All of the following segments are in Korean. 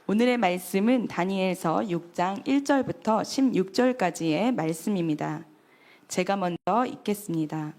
오늘의 말씀은 다니엘서 6장 1절부터 16절까지의 말씀입니다. 제가 먼저 읽겠습니다.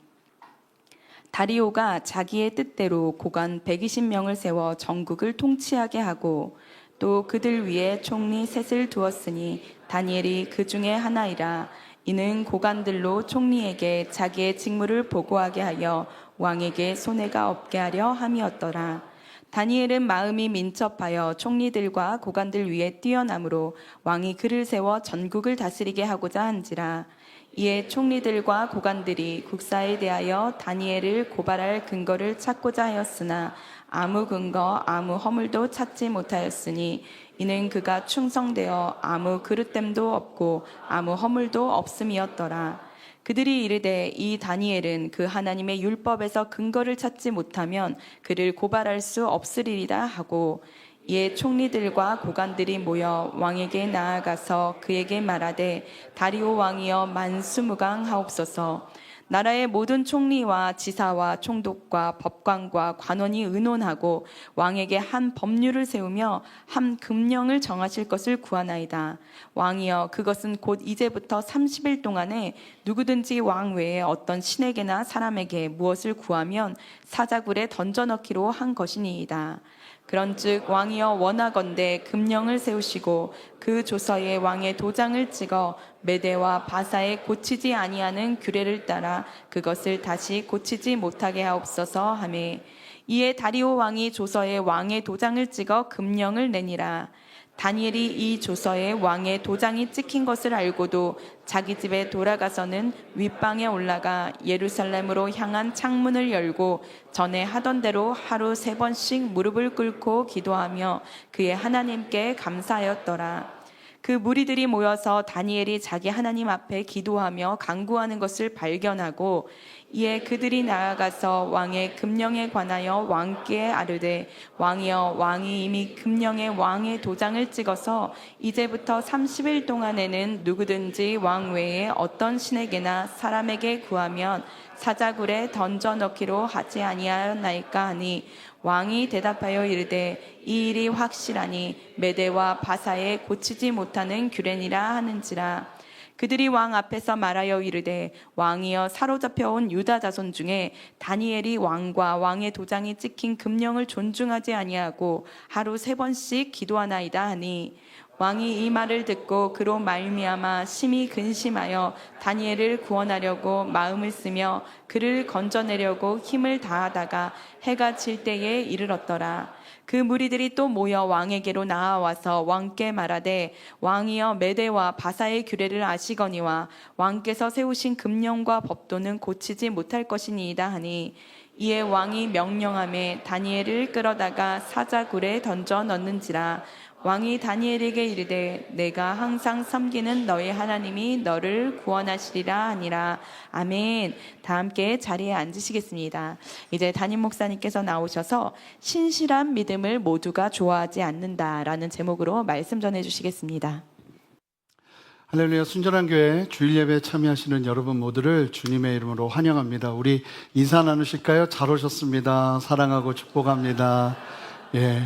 다리오가 자기의 뜻대로 고관 120명을 세워 전국을 통치하게 하고 또 그들 위에 총리 셋을 두었으니 다니엘이 그 중에 하나이라. 이는 고관들로 총리에게 자기의 직무를 보고하게 하여 왕에게 손해가 없게 하려 함이었더라. 다니엘은 마음이 민첩하여 총리들과 고관들 위에 뛰어남으로 왕이 그를 세워 전국을 다스리게 하고자 한지라. 이에 총리들과 고관들이 국사에 대하여 다니엘을 고발할 근거를 찾고자 하였으나 아무 근거 아무 허물도 찾지 못하였으니 이는 그가 충성되어 아무 그릇됨도 없고 아무 허물도 없음이었더라. 그들이 이르되 이 다니엘은 그 하나님의 율법에서 근거를 찾지 못하면 그를 고발할 수 없으리이다 하고, 이에 총리들과 고관들이 모여 왕에게 나아가서 그에게 말하되 다리오 왕이여 만수무강하옵소서. 나라의 모든 총리와 지사와 총독과 법관과 관원이 의논하고 왕에게 한 법률을 세우며 한 금령을 정하실 것을 구하나이다. 왕이여 그것은 곧 이제부터 30일 동안에 누구든지 왕 외에 어떤 신에게나 사람에게 무엇을 구하면 사자굴에 던져넣기로 한 것이니이다. 그런즉 왕이여 원하건대 금령을 세우시고 그 조서에 왕의 도장을 찍어 메대와 바사에 고치지 아니하는 규례를 따라 그것을 다시 고치지 못하게 하옵소서 하매, 이에 다리오 왕이 조서에 왕의 도장을 찍어 금령을 내니라. 다니엘이 이 조서에 왕의 도장이 찍힌 것을 알고도 자기 집에 돌아가서는 윗방에 올라가 예루살렘으로 향한 창문을 열고 전에 하던 대로 하루 3번씩 무릎을 꿇고 기도하며 그의 하나님께 감사하였더라. 그 무리들이 모여서 다니엘이 자기 하나님 앞에 기도하며 간구하는 것을 발견하고, 이에 그들이 나아가서 왕의 금령에 관하여 왕께 아뢰되 왕이여 왕이 이미 금령에 왕의 도장을 찍어서 이제부터 30일 동안에는 누구든지 왕 외에 어떤 신에게나 사람에게 구하면 사자굴에 던져 넣기로 하지 아니하였나이까 하니, 왕이 대답하여 이르되 이 일이 확실하니 메대와 바사에 고치지 못하는 규례니라 하는지라. 그들이 왕 앞에서 말하여 이르되 왕이여 사로잡혀온 유다 자손 중에 다니엘이 왕과 왕의 도장이 찍힌 금령을 존중하지 아니하고 하루 3번씩 기도하나이다 하니, 왕이 이 말을 듣고 그로 말미암아 심히 근심하여 다니엘을 구원하려고 마음을 쓰며 그를 건져내려고 힘을 다하다가 해가 질 때에 이르렀더라. 그 무리들이 또 모여 왕에게로 나아와서 왕께 말하되 왕이여 메대와 바사의 규례를 아시거니와 왕께서 세우신 금령과 법도는 고치지 못할 것이니이다 하니, 이에 왕이 명령하매 다니엘을 끌어다가 사자굴에 던져 넣는지라. 왕이 다니엘에게 이르되 내가 항상 섬기는 너의 하나님이 너를 구원하시리라 하니라. 아멘. 다 함께 자리에 앉으시겠습니다. 이제 담임 목사님께서 나오셔서 신실한 믿음을 모두가 좋아하지 않는다라는 제목으로 말씀 전해주시겠습니다. 할렐루야. 순전한 교회 주일 예배에 참여하시는 여러분 모두를 주님의 이름으로 환영합니다. 우리 인사 나누실까요? 잘 오셨습니다. 사랑하고 축복합니다. 예.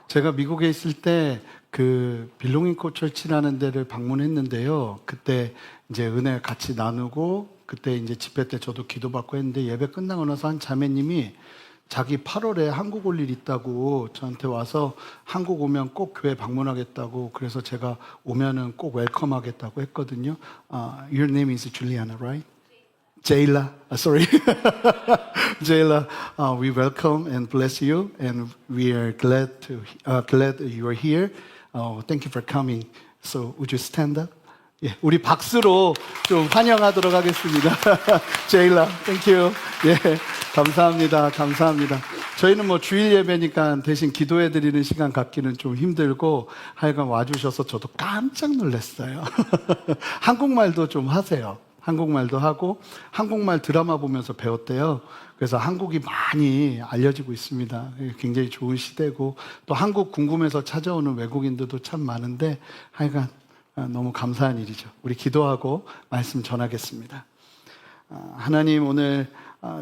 제가 미국에 있을 때 그 빌롱잉 코처치라는 데를 방문했는데요. 그때 이제 은혜 같이 나누고 그때 이제 집회 때 저도 기도받고 했는데, 예배 끝나고 나서 한 자매님이 자기 8월에 한국 올 일 있다고 저한테 와서 한국 오면 꼭 교회 방문하겠다고, 그래서 제가 오면은 꼭 웰컴하겠다고 했거든요. Your name is Juliana, right? Jayla, sorry. Jayla, we welcome and bless you, and we are glad you are here. Thank you for coming. So, would you stand up? 예, 우리 박수로 좀 환영하도록 하겠습니다. Jayla, thank you. 예, 감사합니다. 감사합니다. 저희는 뭐 주일 예배니까 대신 기도해 드리는 시간 갖기는 좀 힘들고, 하여간 와주셔서 저도 깜짝 놀랐어요. 한국말도 좀 하세요. 한국말도 하고 한국말 드라마 보면서 배웠대요. 그래서 한국이 많이 알려지고 있습니다. 굉장히 좋은 시대고, 또 한국 궁금해서 찾아오는 외국인들도 참 많은데, 하여간 너무 감사한 일이죠. 우리 기도하고 말씀 전하겠습니다. 하나님, 오늘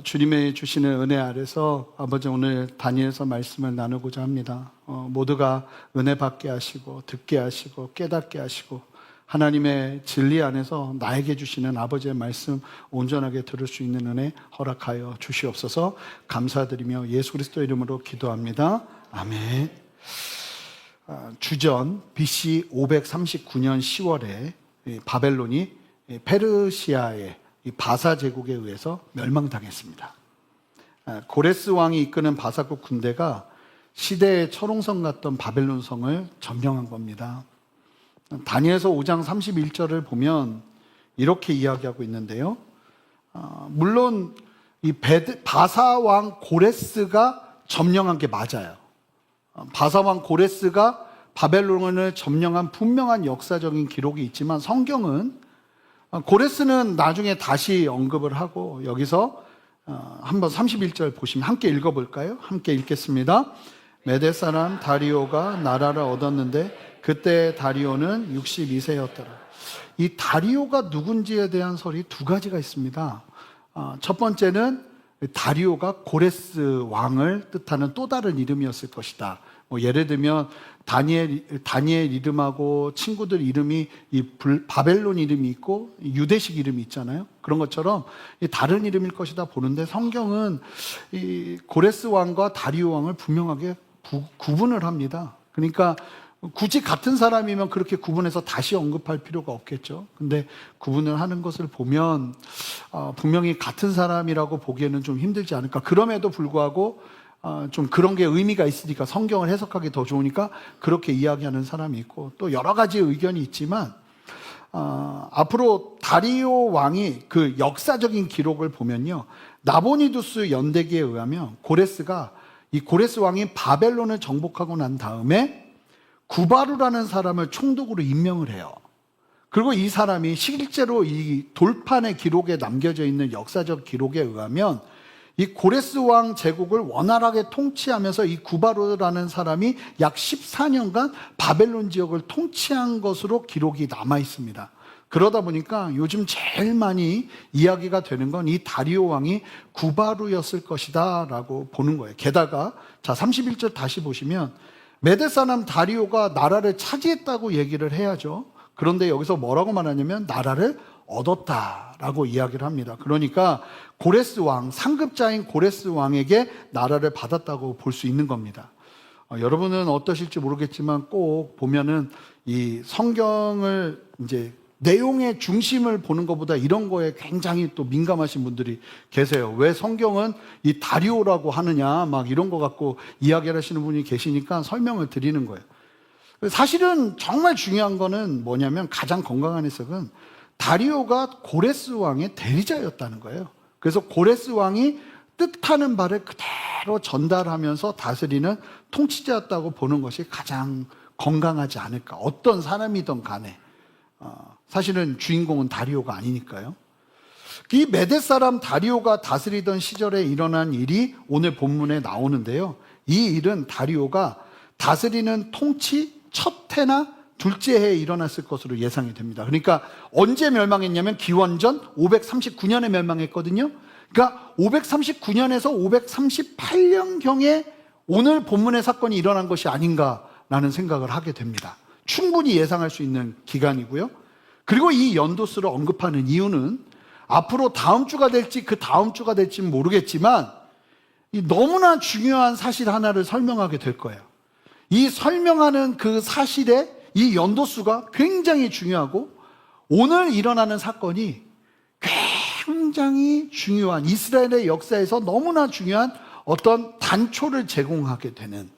주님의 주시는 은혜 아래서 아버지 오늘 다니엘서 말씀을 나누고자 합니다. 모두가 은혜 받게 하시고 듣게 하시고 깨닫게 하시고 하나님의 진리 안에서 나에게 주시는 아버지의 말씀 온전하게 들을 수 있는 은혜 허락하여 주시옵소서. 감사드리며 예수 그리스도 이름으로 기도합니다. 아멘. 주전 BC 539년 10월에 바벨론이 페르시아의 바사 제국에 의해서 멸망당했습니다. 고레스 왕이 이끄는 바사국 군대가 시대의 철옹성 같던 바벨론 성을 점령한 겁니다. 다니엘서 5장 31절을 보면 이렇게 이야기하고 있는데요. 물론 이 바사 왕 고레스가 점령한 게 맞아요. 바사 왕 고레스가 바벨론을 점령한 분명한 역사적인 기록이 있지만 성경은 고레스는 나중에 다시 언급을 하고 여기서 한번 31절 보시면 함께 읽어볼까요? 함께 읽겠습니다. 메대 사람 다리오가 나라를 얻었는데 그때 다리오는 62세였더라. 이 다리오가 누군지에 대한 설이 두 가지가 있습니다. 첫 번째는 다리오가 고레스 왕을 뜻하는 또 다른 이름이었을 것이다. 예를 들면 다니엘 이름하고 친구들 이름이 바벨론 이름이 있고 유대식 이름이 있잖아요. 그런 것처럼 다른 이름일 것이다 보는데 성경은 이 고레스 왕과 다리오 왕을 분명하게 구분을 합니다. 그러니까 굳이 같은 사람이면 그렇게 구분해서 다시 언급할 필요가 없겠죠. 근데 구분을 하는 것을 보면 분명히 같은 사람이라고 보기에는 좀 힘들지 않을까. 그럼에도 불구하고 좀 그런 게 의미가 있으니까 성경을 해석하기 더 좋으니까 그렇게 이야기하는 사람이 있고 또 여러 가지 의견이 있지만 앞으로 다리오 왕이 그 역사적인 기록을 보면요. 나보니두스 연대기에 의하면 이 고레스 왕이 바벨론을 정복하고 난 다음에 구바루라는 사람을 총독으로 임명을 해요. 그리고 이 사람이 실제로 이 돌판의 기록에 남겨져 있는 역사적 기록에 의하면 이 고레스 왕 제국을 원활하게 통치하면서 이 구바루라는 사람이 약 14년간 바벨론 지역을 통치한 것으로 기록이 남아 있습니다. 그러다 보니까 요즘 제일 많이 이야기가 되는 건 이 다리오 왕이 구바루였을 것이다 라고 보는 거예요. 게다가 자 31절 다시 보시면 메대 사람 다리오가 나라를 차지했다고 얘기를 해야죠. 그런데 여기서 뭐라고 말하냐면 나라를 얻었다라고 이야기를 합니다. 그러니까 고레스 왕, 상급자인 고레스 왕에게 나라를 받았다고 볼 수 있는 겁니다. 여러분은 어떠실지 모르겠지만 꼭 보면은 이 성경을 이제 내용의 중심을 보는 것보다 이런 거에 굉장히 또 민감하신 분들이 계세요. 왜 성경은 이 다리오라고 하느냐 막 이런 거 갖고 이야기를 하시는 분이 계시니까 설명을 드리는 거예요. 사실은 정말 중요한 거는 뭐냐면 가장 건강한 해석은 다리오가 고레스 왕의 대리자였다는 거예요. 그래서 고레스 왕이 뜻하는 바를 그대로 전달하면서 다스리는 통치자였다고 보는 것이 가장 건강하지 않을까. 어떤 사람이든 간에 사실은 주인공은 다리오가 아니니까요. 이 메대 사람 다리오가 다스리던 시절에 일어난 일이 오늘 본문에 나오는데요. 이 일은 다리오가 다스리는 통치 첫 해나 둘째 해에 일어났을 것으로 예상이 됩니다. 그러니까 언제 멸망했냐면 기원전 539년에 멸망했거든요. 그러니까 539년에서 538년경에 오늘 본문의 사건이 일어난 것이 아닌가라는 생각을 하게 됩니다. 충분히 예상할 수 있는 기간이고요. 그리고 이 연도수를 언급하는 이유는 앞으로 다음 주가 될지 그 다음 주가 될지는 모르겠지만 너무나 중요한 사실 하나를 설명하게 될 거예요. 이 설명하는 그 사실의 이 연도수가 굉장히 중요하고 오늘 일어나는 사건이 굉장히 중요한 이스라엘의 역사에서 너무나 중요한 어떤 단초를 제공하게 되는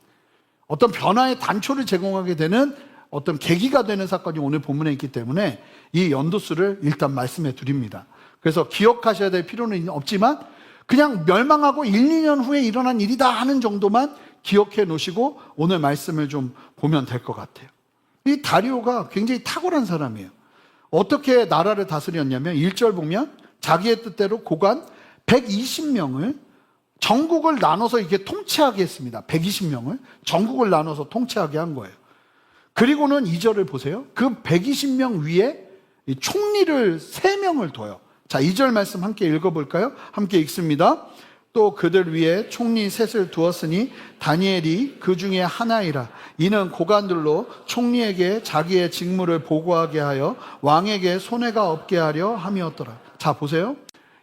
어떤 변화의 단초를 제공하게 되는 어떤 계기가 되는 사건이 오늘 본문에 있기 때문에 이 연도수를 일단 말씀해 드립니다. 그래서 기억하셔야 될 필요는 없지만 그냥 멸망하고 1, 2년 후에 일어난 일이다 하는 정도만 기억해 놓으시고 오늘 말씀을 좀 보면 될 것 같아요. 이 다리오가 굉장히 탁월한 사람이에요. 어떻게 나라를 다스렸냐면 1절 보면 자기의 뜻대로 고관 120명을 전국을 나눠서 이렇게 통치하게 했습니다. 120명을 전국을 나눠서 통치하게 한 거예요. 그리고는 2절을 보세요. 그 120명 위에 총리를 3명을 둬요. 자, 2절 말씀 함께 읽어볼까요? 함께 읽습니다. 또 그들 위에 총리 셋을 두었으니 다니엘이 그 중에 하나이라. 이는 고관들로 총리에게 자기의 직무를 보고하게 하여 왕에게 손해가 없게 하려 함이었더라. 자, 보세요.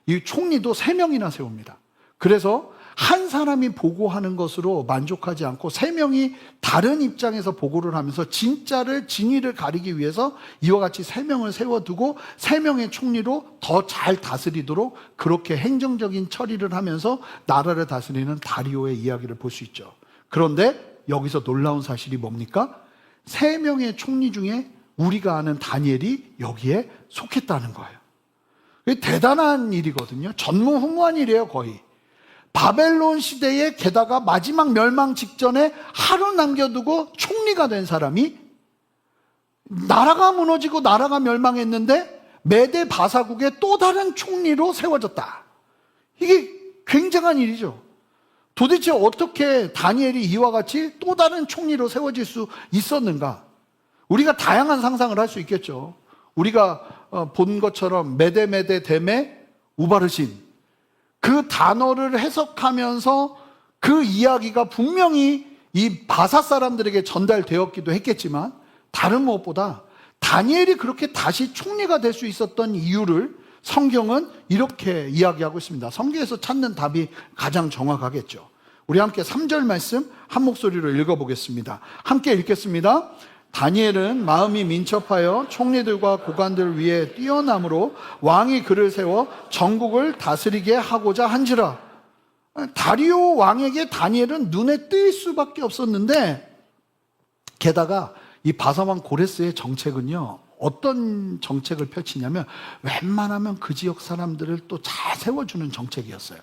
이 총리도 3명이나 세웁니다. 그래서 한 사람이 보고하는 것으로 만족하지 않고 3명이 다른 입장에서 보고를 하면서 진위를 가리기 위해서 이와 같이 3명을 세워두고 3명의 총리로 더 잘 다스리도록 그렇게 행정적인 처리를 하면서 나라를 다스리는 다리오의 이야기를 볼 수 있죠. 그런데 여기서 놀라운 사실이 뭡니까? 3명의 총리 중에 우리가 아는 다니엘이 여기에 속했다는 거예요. 이게 대단한 일이거든요. 전무후무한 일이에요, 거의. 바벨론 시대에 게다가 마지막 멸망 직전에 하루 남겨두고 총리가 된 사람이 나라가 무너지고 나라가 멸망했는데 메데 바사국의 또 다른 총리로 세워졌다. 이게 굉장한 일이죠. 도대체 어떻게 다니엘이 이와 같이 또 다른 총리로 세워질 수 있었는가? 우리가 다양한 상상을 할 수 있겠죠. 우리가 본 것처럼 메데 데메 우바르신 그 단어를 해석하면서 그 이야기가 분명히 이 바사 사람들에게 전달되었기도 했겠지만 다른 무엇보다 다니엘이 그렇게 다시 총리가 될 수 있었던 이유를 성경은 이렇게 이야기하고 있습니다. 성경에서 찾는 답이 가장 정확하겠죠. 우리 함께 3절 말씀 한 목소리로 읽어보겠습니다. 함께 읽겠습니다. 다니엘은 마음이 민첩하여 총리들과 고관들 위에 뛰어남으로 왕이 그를 세워 전국을 다스리게 하고자 한지라. 다리오 왕에게 다니엘은 눈에 띌 수밖에 없었는데, 게다가 이 바사왕 고레스의 정책은요, 어떤 정책을 펼치냐면 웬만하면 그 지역 사람들을 또 잘 세워주는 정책이었어요.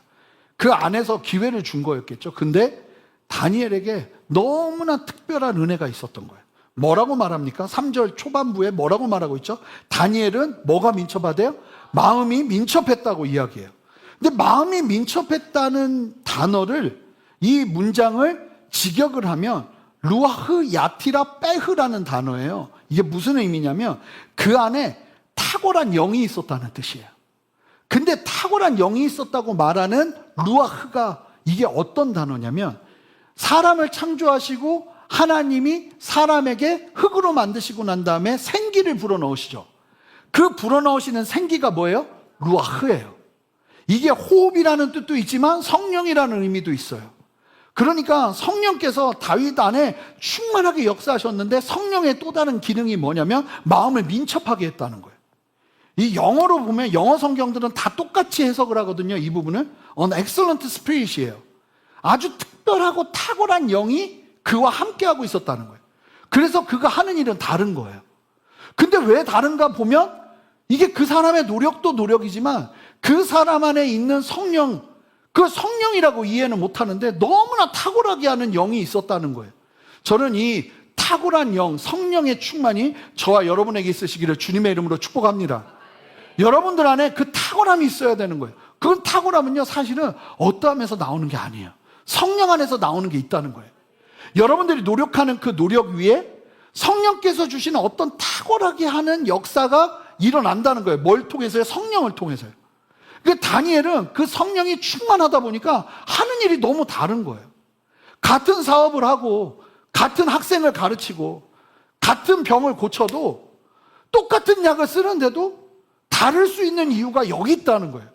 그 안에서 기회를 준 거였겠죠. 근데 다니엘에게 너무나 특별한 은혜가 있었던 거예요. 뭐라고 말합니까? 3절 초반부에 뭐라고 말하고 있죠? 다니엘은 뭐가 민첩하대요? 마음이 민첩했다고 이야기해요. 근데 마음이 민첩했다는 단어를, 이 문장을 직역을 하면 루아흐 야티라 빼흐라는 단어예요. 이게 무슨 의미냐면 그 안에 탁월한 영이 있었다는 뜻이에요. 근데 탁월한 영이 있었다고 말하는 루아흐가 이게 어떤 단어냐면, 사람을 창조하시고 하나님이 사람에게 흙으로 만드시고 난 다음에 생기를 불어넣으시죠. 그 불어넣으시는 생기가 뭐예요? 루아흐예요. 이게 호흡이라는 뜻도 있지만 성령이라는 의미도 있어요. 그러니까 성령께서 다윗 안에 충만하게 역사하셨는데 성령의 또 다른 기능이 뭐냐면 마음을 민첩하게 했다는 거예요. 이 영어로 보면 영어 성경들은 다 똑같이 해석을 하거든요. 이 부분은 An excellent spirit이에요. 아주 특별하고 탁월한 영이 그와 함께하고 있었다는 거예요. 그래서 그가 하는 일은 다른 거예요. 근데 왜 다른가 보면 이게 그 사람의 노력도 노력이지만 그 사람 안에 있는 성령, 그 성령이라고 이해는 못하는데 너무나 탁월하게 하는 영이 있었다는 거예요. 저는 이 탁월한 영, 성령의 충만이 저와 여러분에게 있으시기를 주님의 이름으로 축복합니다. 여러분들 안에 그 탁월함이 있어야 되는 거예요. 그 탁월함은요, 사실은 어떠함에서 나오는 게 아니에요. 성령 안에서 나오는 게 있다는 거예요. 여러분들이 노력하는 그 노력 위에 성령께서 주시는 어떤 탁월하게 하는 역사가 일어난다는 거예요. 뭘 통해서요? 성령을 통해서요. 그러니까 다니엘은 그 성령이 충만하다 보니까 하는 일이 너무 다른 거예요. 같은 사업을 하고 같은 학생을 가르치고 같은 병을 고쳐도 똑같은 약을 쓰는데도 다를 수 있는 이유가 여기 있다는 거예요.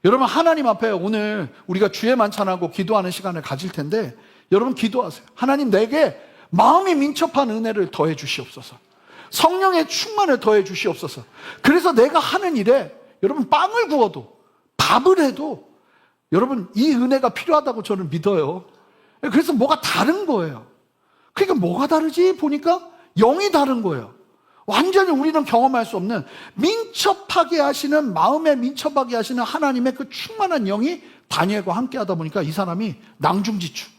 여러분, 하나님 앞에 오늘 우리가 주의 만찬하고 기도하는 시간을 가질 텐데 여러분 기도하세요. 하나님, 내게 마음이 민첩한 은혜를 더해 주시옵소서. 성령의 충만을 더해 주시옵소서. 그래서 내가 하는 일에 여러분 빵을 구워도 밥을 해도 여러분 이 은혜가 필요하다고 저는 믿어요. 그래서 뭐가 다른 거예요. 그러니까 뭐가 다르지 보니까 영이 다른 거예요. 완전히 우리는 경험할 수 없는 민첩하게 하시는, 마음에 민첩하게 하시는 하나님의 그 충만한 영이 다니엘과 함께 하다 보니까 이 사람이 낭중지추,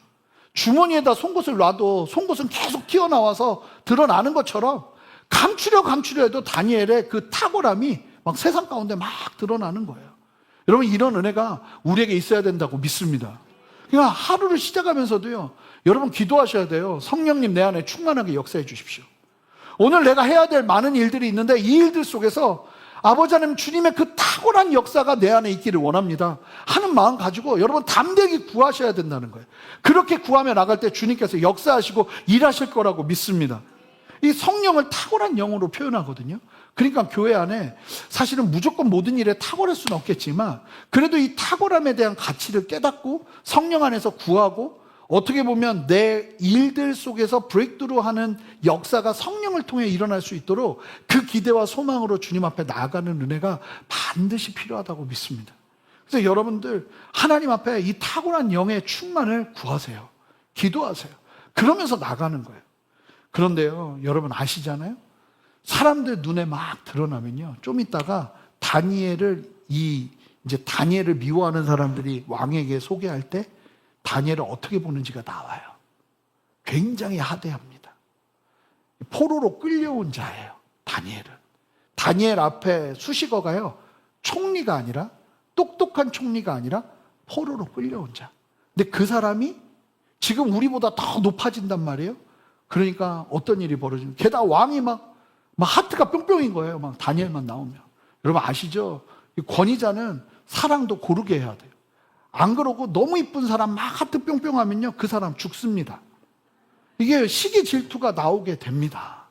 주머니에다 송곳을 놔도 송곳은 계속 튀어나와서 드러나는 것처럼 감추려 해도 다니엘의 그 탁월함이 막 세상 가운데 막 드러나는 거예요. 여러분, 이런 은혜가 우리에게 있어야 된다고 믿습니다. 그러니까 하루를 시작하면서도요, 여러분 기도하셔야 돼요. 성령님, 내 안에 충만하게 역사해 주십시오. 오늘 내가 해야 될 많은 일들이 있는데 이 일들 속에서 아버지 하나님, 주님의 그 탁월한 역사가 내 안에 있기를 원합니다 하는 마음 가지고 여러분 담대히 구하셔야 된다는 거예요. 그렇게 구하며 나갈 때 주님께서 역사하시고 일하실 거라고 믿습니다. 이 성령을 탁월한 영으로 표현하거든요. 그러니까 교회 안에 사실은 무조건 모든 일에 탁월할 수는 없겠지만 그래도 이 탁월함에 대한 가치를 깨닫고 성령 안에서 구하고 어떻게 보면 내 일들 속에서 브레이크드루 하는 역사가 성령을 통해 일어날 수 있도록 그 기대와 소망으로 주님 앞에 나아가는 은혜가 반드시 필요하다고 믿습니다. 그래서 여러분들 하나님 앞에 이 탁월한 영의 충만을 구하세요. 기도하세요. 그러면서 나가는 거예요. 그런데요, 여러분 아시잖아요? 사람들 눈에 막 드러나면요, 좀 있다가 다니엘을 미워하는 사람들이 왕에게 소개할 때 다니엘을 어떻게 보는지가 나와요. 굉장히 하대합니다. 포로로 끌려온 자예요, 다니엘은. 다니엘 앞에 수식어가요, 총리가 아니라, 똑똑한 총리가 아니라 포로로 끌려온 자. 근데 그 사람이 지금 우리보다 더 높아진단 말이에요. 그러니까 어떤 일이 벌어지는, 게다가 왕이 막 하트가 뿅뿅인 거예요. 막 다니엘만 나오면. 여러분 아시죠? 권위자는 사랑도 고르게 해야 돼요. 안 그러고 너무 이쁜 사람 막 하트 뿅뿅 하면요, 그 사람 죽습니다. 이게 시기 질투가 나오게 됩니다.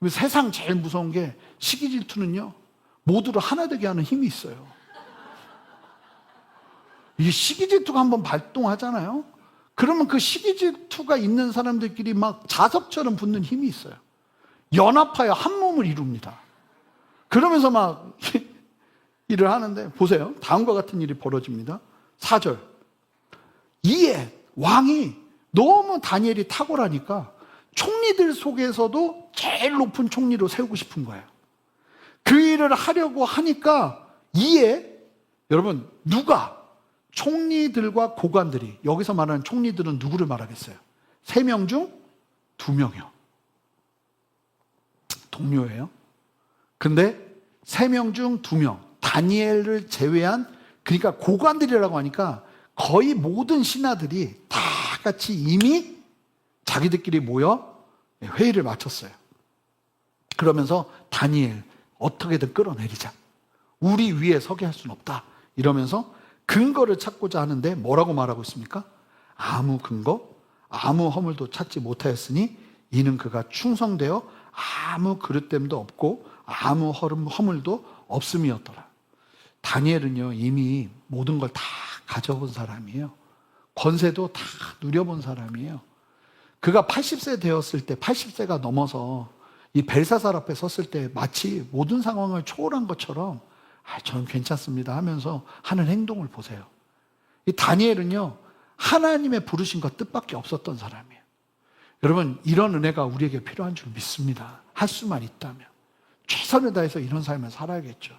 세상 제일 무서운 게 시기 질투는요, 모두를 하나 되게 하는 힘이 있어요. 이 시기 질투가 한번 발동하잖아요. 그러면 그 시기 질투가 있는 사람들끼리 막 자석처럼 붙는 힘이 있어요. 연합하여 한 몸을 이룹니다. 그러면서 막 일을 하는데 보세요. 다음과 같은 일이 벌어집니다. 4절. 이에 왕이 너무 다니엘이 탁월하니까 총리들 속에서도 제일 높은 총리로 세우고 싶은 거예요. 그 일을 하려고 하니까 이에 여러분 누가 총리들과 고관들이, 여기서 말하는 총리들은 누구를 말하겠어요? 3명 중 2명이요. 동료예요. 근데 3명 중 2명, 다니엘을 제외한, 그러니까 고관들이라고 하니까 거의 모든 신하들이 다 같이 이미 자기들끼리 모여 회의를 마쳤어요. 그러면서 다니엘 어떻게든 끌어내리자. 우리 위에 서게 할 수는 없다. 이러면서 근거를 찾고자 하는데 뭐라고 말하고 있습니까? 아무 근거, 아무 허물도 찾지 못하였으니 이는 그가 충성되어 아무 그릇됨도 없고 아무 허물도 없음이었더라. 다니엘은요, 이미 모든 걸 다 가져본 사람이에요. 권세도 다 누려본 사람이에요. 그가 80세 되었을 때, 80세가 넘어서 이 벨사살 앞에 섰을 때 마치 모든 상황을 초월한 것처럼 저는 괜찮습니다 하면서 하는 행동을 보세요. 이 다니엘은요, 하나님의 부르신 것 뜻밖에 없었던 사람이에요. 여러분, 이런 은혜가 우리에게 필요한 줄 믿습니다. 할 수만 있다면 최선을 다해서 이런 삶을 살아야겠죠.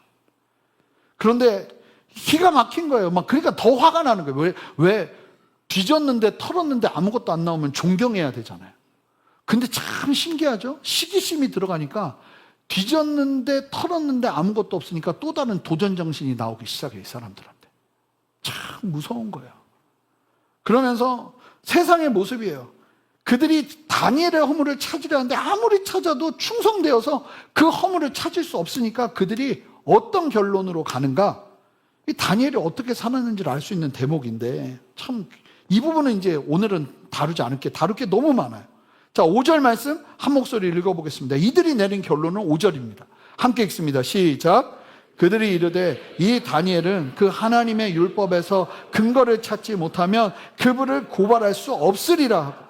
그런데 기가 막힌 거예요. 그러니까 더 화가 나는 거예요. 왜 뒤졌는데 털었는데 아무것도 안 나오면 존경해야 되잖아요. 근데 참 신기하죠? 시기심이 들어가니까 뒤졌는데 털었는데 아무것도 없으니까 또 다른 도전 정신이 나오기 시작해요, 이 사람들한테. 참 무서운 거예요. 그러면서 세상의 모습이에요. 그들이 다니엘의 허물을 찾으려 하는데 아무리 찾아도 충성되어서 그 허물을 찾을 수 없으니까 그들이 어떤 결론으로 가는가? 이 다니엘이 어떻게 살았는지를 알 수 있는 대목인데 참 이 부분은 이제 오늘은 다룰 게 너무 많아요. 자, 5절 말씀 한 목소리 읽어보겠습니다. 이들이 내린 결론은 5절입니다. 함께 읽습니다. 시작. 그들이 이르되 이 다니엘은 그 하나님의 율법에서 근거를 찾지 못하면 그분을 고발할 수 없으리라 하고,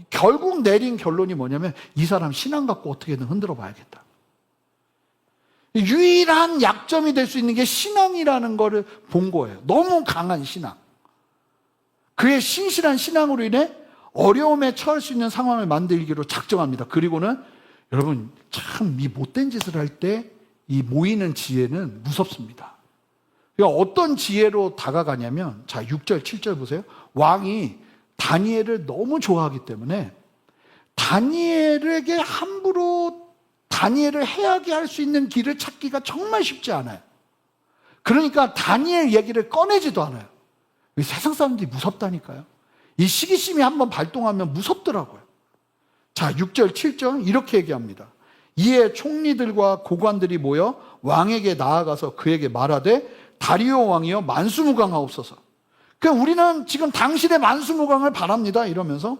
결국 내린 결론이 뭐냐면 이 사람 신앙 갖고 어떻게든 흔들어 봐야겠다. 유일한 약점이 될 수 있는 게 신앙이라는 거를 본 거예요. 너무 강한 신앙. 그의 신실한 신앙으로 인해 어려움에 처할 수 있는 상황을 만들기로 작정합니다. 그리고는 여러분 참 이 못된 짓을 할 때 이 모이는 지혜는 무섭습니다. 그러니까 어떤 지혜로 다가가냐면, 자 6절 7절 보세요. 왕이 다니엘을 너무 좋아하기 때문에 다니엘에게 함부로 다니엘을 해하게 할 수 있는 길을 찾기가 정말 쉽지 않아요. 그러니까 다니엘 얘기를 꺼내지도 않아요. 세상 사람들이 무섭다니까요. 이 시기심이 한번 발동하면 무섭더라고요. 자, 6절, 7절 이렇게 얘기합니다. 이에 총리들과 고관들이 모여 왕에게 나아가서 그에게 말하되 다리오 왕이여 만수무강하옵소서. 그러니까 우리는 지금 당신의 만수무강을 바랍니다 이러면서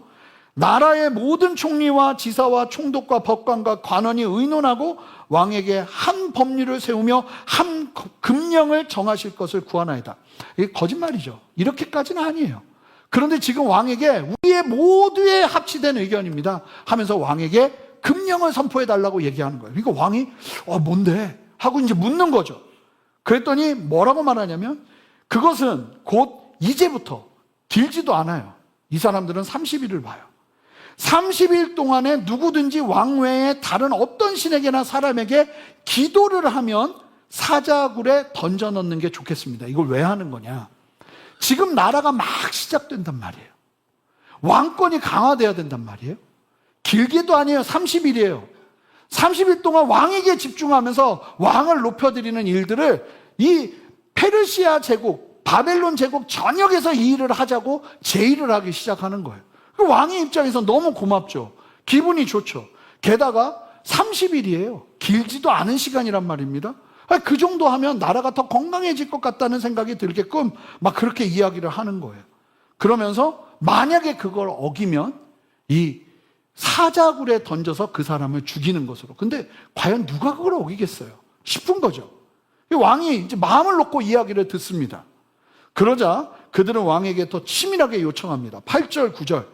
나라의 모든 총리와 지사와 총독과 법관과 관원이 의논하고 왕에게 한 법률을 세우며 한 금령을 정하실 것을 구하나이다. 이게 거짓말이죠. 이렇게까지는 아니에요. 그런데 지금 왕에게 우리의 모두의 합치된 의견입니다 하면서 왕에게 금령을 선포해 달라고 얘기하는 거예요. 그러니까 왕이 뭔데? 하고 이제 묻는 거죠. 그랬더니 뭐라고 말하냐면 그것은 곧 이제부터 길지도 않아요. 이 사람들은 30일을 봐요. 30일 동안에 누구든지 왕 외에 다른 어떤 신에게나 사람에게 기도를 하면 사자굴에 던져 넣는 게 좋겠습니다. 이걸 왜 하는 거냐? 지금 나라가 막 시작된단 말이에요. 왕권이 강화돼야 된단 말이에요. 길게도 아니에요. 30일이에요. 30일 동안 왕에게 집중하면서 왕을 높여드리는 일들을 이 페르시아 제국, 바벨론 제국 전역에서 이 일을 하자고 제의를 하기 시작하는 거예요. 왕의 입장에서 너무 고맙죠. 기분이 좋죠. 게다가 30일이에요. 길지도 않은 시간이란 말입니다. 그 정도 하면 나라가 더 건강해질 것 같다는 생각이 들게끔 막 그렇게 이야기를 하는 거예요. 그러면서 만약에 그걸 어기면 이 사자굴에 던져서 그 사람을 죽이는 것으로. 근데 과연 누가 그걸 어기겠어요? 싶은 거죠. 왕이 이제 마음을 놓고 이야기를 듣습니다. 그러자 그들은 왕에게 더 치밀하게 요청합니다. 8절, 9절.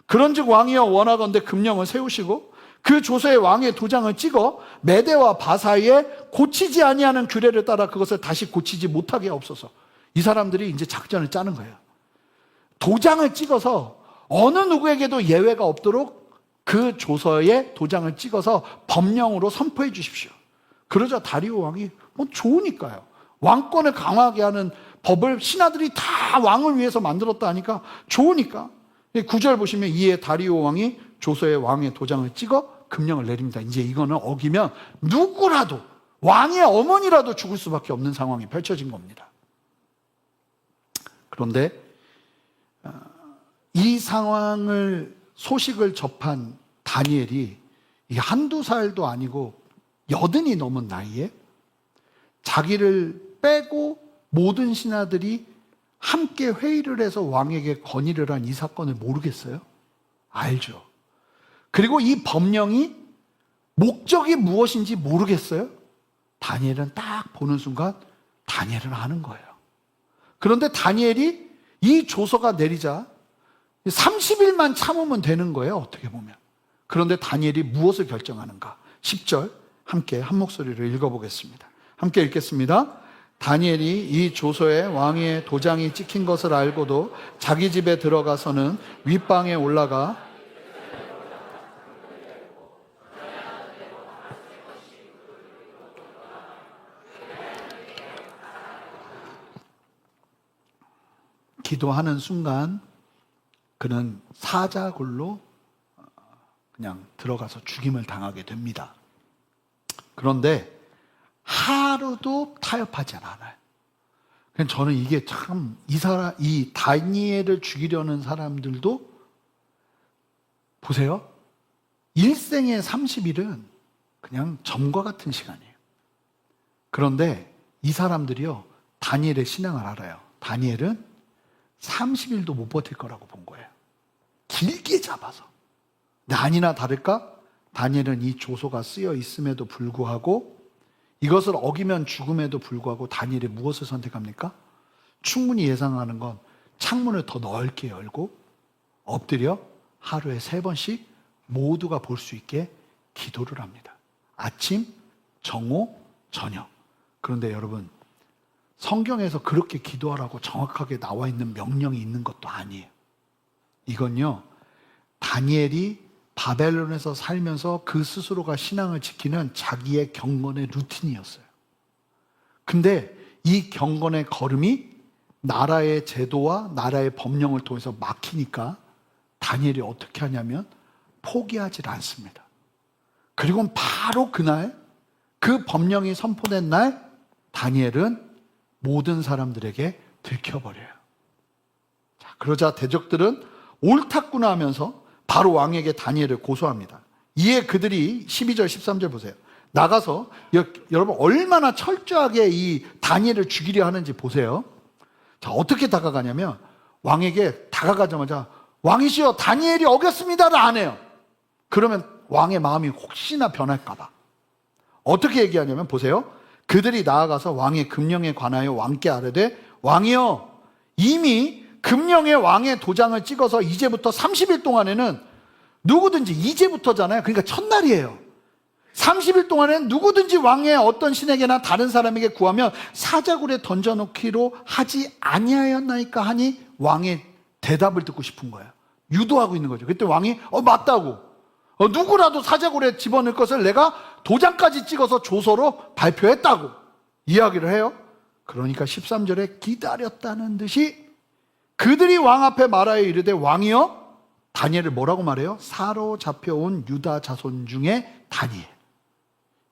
그런즉 왕이여 원하건대 금령을 세우시고 그 조서에 왕의 도장을 찍어 메대와 바사에 고치지 아니하는 규례를 따라 그것을 다시 고치지 못하게 하옵소서. 이 사람들이 이제 작전을 짜는 거예요. 도장을 찍어서 어느 누구에게도 예외가 없도록 그 조서에 도장을 찍어서 법령으로 선포해 주십시오. 그러자 다리오 왕이 좋으니까요. 왕권을 강화하게 하는 법을 신하들이 다 왕을 위해서 만들었다 하니까 좋으니까. 9절 보시면 이에 다리오 왕이 조서에 왕의 도장을 찍어 금령을 내립니다. 이제 이거는 어기면 누구라도 왕의 어머니라도 죽을 수밖에 없는 상황이 펼쳐진 겁니다. 그런데 이 상황을 소식을 접한 다니엘이 한두 살도 아니고 80이 넘은 나이에 자기를 빼고 모든 신하들이 함께 회의를 해서 왕에게 건의를 한 이 사건을 모르겠어요? 알죠. 그리고 이 법령이 목적이 무엇인지 모르겠어요? 다니엘은 딱 보는 순간 다니엘은 아는 거예요. 그런데 다니엘이 이 조서가 내리자 30일만 참으면 되는 거예요, 어떻게 보면. 그런데 다니엘이 무엇을 결정하는가? 10절 함께 한 목소리로 읽어보겠습니다. 함께 읽겠습니다. 다니엘이 이 조서에 왕의 도장이 찍힌 것을 알고도 자기 집에 들어가서는 윗방에 올라가 기도하는 순간 그는 사자굴로 그냥 들어가서 죽임을 당하게 됩니다. 그런데 하루도 타협하지 않아요. 저는 이게 참 이 다니엘을 죽이려는 사람들도 보세요. 일생의 30일은 그냥 점과 같은 시간이에요. 그런데 이 사람들이요, 다니엘의 신앙을 알아요. 다니엘은 30일도 못 버틸 거라고 본 거예요. 길게 잡아서. 근데 아니나 다를까? 다니엘은 이 조서가 쓰여 있음에도 불구하고 이것을 어기면 죽음에도 불구하고 다니엘이 무엇을 선택합니까? 충분히 예상하는 건 창문을 더 넓게 열고 엎드려 하루에 3번씩 모두가 볼 수 있게 기도를 합니다. 아침, 정오, 저녁. 그런데 여러분, 성경에서 그렇게 기도하라고 정확하게 나와 있는 명령이 있는 것도 아니에요. 이건요, 다니엘이 바벨론에서 살면서 그 스스로가 신앙을 지키는 자기의 경건의 루틴이었어요. 근데 이 경건의 걸음이 나라의 제도와 나라의 법령을 통해서 막히니까 다니엘이 어떻게 하냐면 포기하지 않습니다. 그리고 바로 그날 그 법령이 선포된 날 다니엘은 모든 사람들에게 들켜버려요. 자, 그러자 대적들은 옳았구나 하면서 바로 왕에게 다니엘을 고소합니다. 이에 그들이 12절 13절 보세요. 나가서 여러분 얼마나 철저하게 이 다니엘을 죽이려 하는지 보세요. 자, 어떻게 다가가냐면 왕에게 다가가자마자 왕이시여 다니엘이 어겼습니다를 안 해요. 그러면 왕의 마음이 혹시나 변할까 봐 어떻게 얘기하냐면 보세요. 그들이 나아가서 왕의 금령에 관하여 왕께 아뢰되 왕이여 이미 금령에 왕의 도장을 찍어서 이제부터 30일 동안에는 누구든지 이제부터잖아요. 그러니까 첫날이에요. 30일 동안에는 누구든지 왕의 어떤 신에게나 다른 사람에게 구하면 사자굴에 던져놓기로 하지 아니하였나이까 하니 왕의 대답을 듣고 싶은 거예요. 유도하고 있는 거죠. 그때 왕이 맞다고 누구라도 사자굴에 집어넣을 것을 내가 도장까지 찍어서 조서로 발표했다고 이야기를 해요. 그러니까 13절에 기다렸다는 듯이 그들이 왕 앞에 말하여 이르되 왕이여 다니엘을 뭐라고 말해요? 사로잡혀온 유다 자손 중에 다니엘.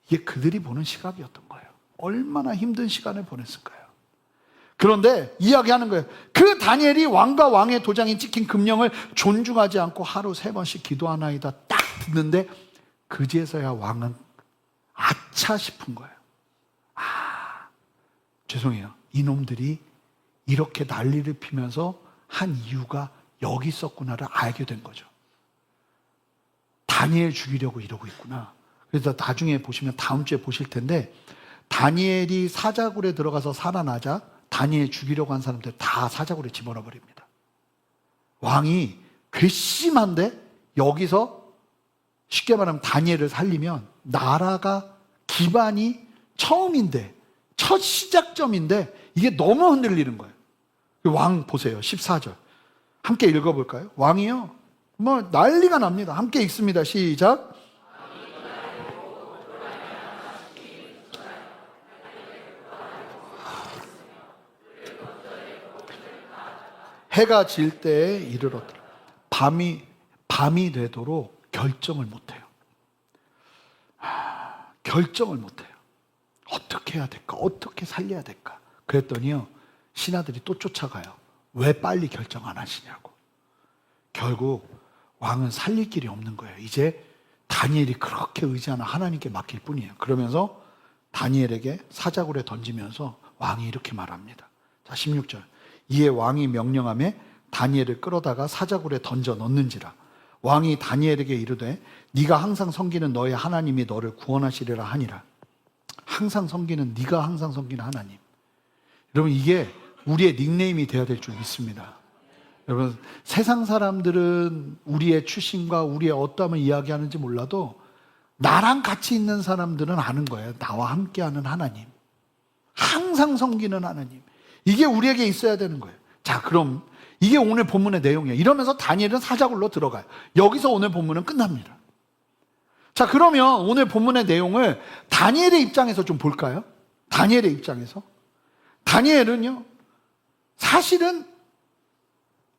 이게 그들이 보는 시각이었던 거예요. 얼마나 힘든 시간을 보냈을까요? 그런데 이야기하는 거예요. 그 다니엘이 왕과 왕의 도장이 찍힌 금령을 존중하지 않고 하루 3번씩 기도하나이다 딱 듣는데 그제서야 왕은 아차 싶은 거예요. 죄송해요. 이놈들이 이렇게 난리를 피면서 한 이유가 여기 있었구나를 알게 된 거죠. 다니엘 죽이려고 이러고 있구나. 그래서 나중에 보시면 다음 주에 보실 텐데 다니엘이 사자굴에 들어가서 살아나자 다니엘 죽이려고 한 사람들 다 사자굴에 집어넣어 버립니다. 왕이 괘씸한데 여기서 쉽게 말하면 다니엘을 살리면 나라가 기반이 처음인데 첫 시작점인데 이게 너무 흔들리는 거예요. 왕 보세요. 14절 함께 읽어볼까요? 왕이요 뭐 난리가 납니다. 함께 읽습니다. 시작. 해가 질 때에 이르렀더라. 밤이 되도록 결정을 못해요. 결정을 못해요. 어떻게 해야 될까? 어떻게 살려야 될까? 그랬더니요 신하들이 또 쫓아가요. 왜 빨리 결정 안 하시냐고. 결국 왕은 살릴 길이 없는 거예요. 이제 다니엘이 그렇게 의지하는 하나님께 맡길 뿐이에요. 그러면서 다니엘에게 사자굴에 던지면서 왕이 이렇게 말합니다. 자 16절 이에 왕이 명령하며 다니엘을 끌어다가 사자굴에 던져 넣는지라. 왕이 다니엘에게 이르되 네가 항상 섬기는 너의 하나님이 너를 구원하시리라 하니라. 항상 섬기는 네가 항상 섬기는 하나님. 여러분 이게 우리의 닉네임이 되어야 될 줄 믿습니다. 여러분 세상 사람들은 우리의 출신과 우리의 어떠함을 이야기하는지 몰라도 나랑 같이 있는 사람들은 아는 거예요. 나와 함께하는 하나님, 항상 섬기는 하나님, 이게 우리에게 있어야 되는 거예요. 자 그럼 이게 오늘 본문의 내용이에요. 이러면서 다니엘은 사자굴로 들어가요. 여기서 오늘 본문은 끝납니다. 자 그러면 오늘 본문의 내용을 다니엘의 입장에서 좀 볼까요? 다니엘의 입장에서 다니엘은요 사실은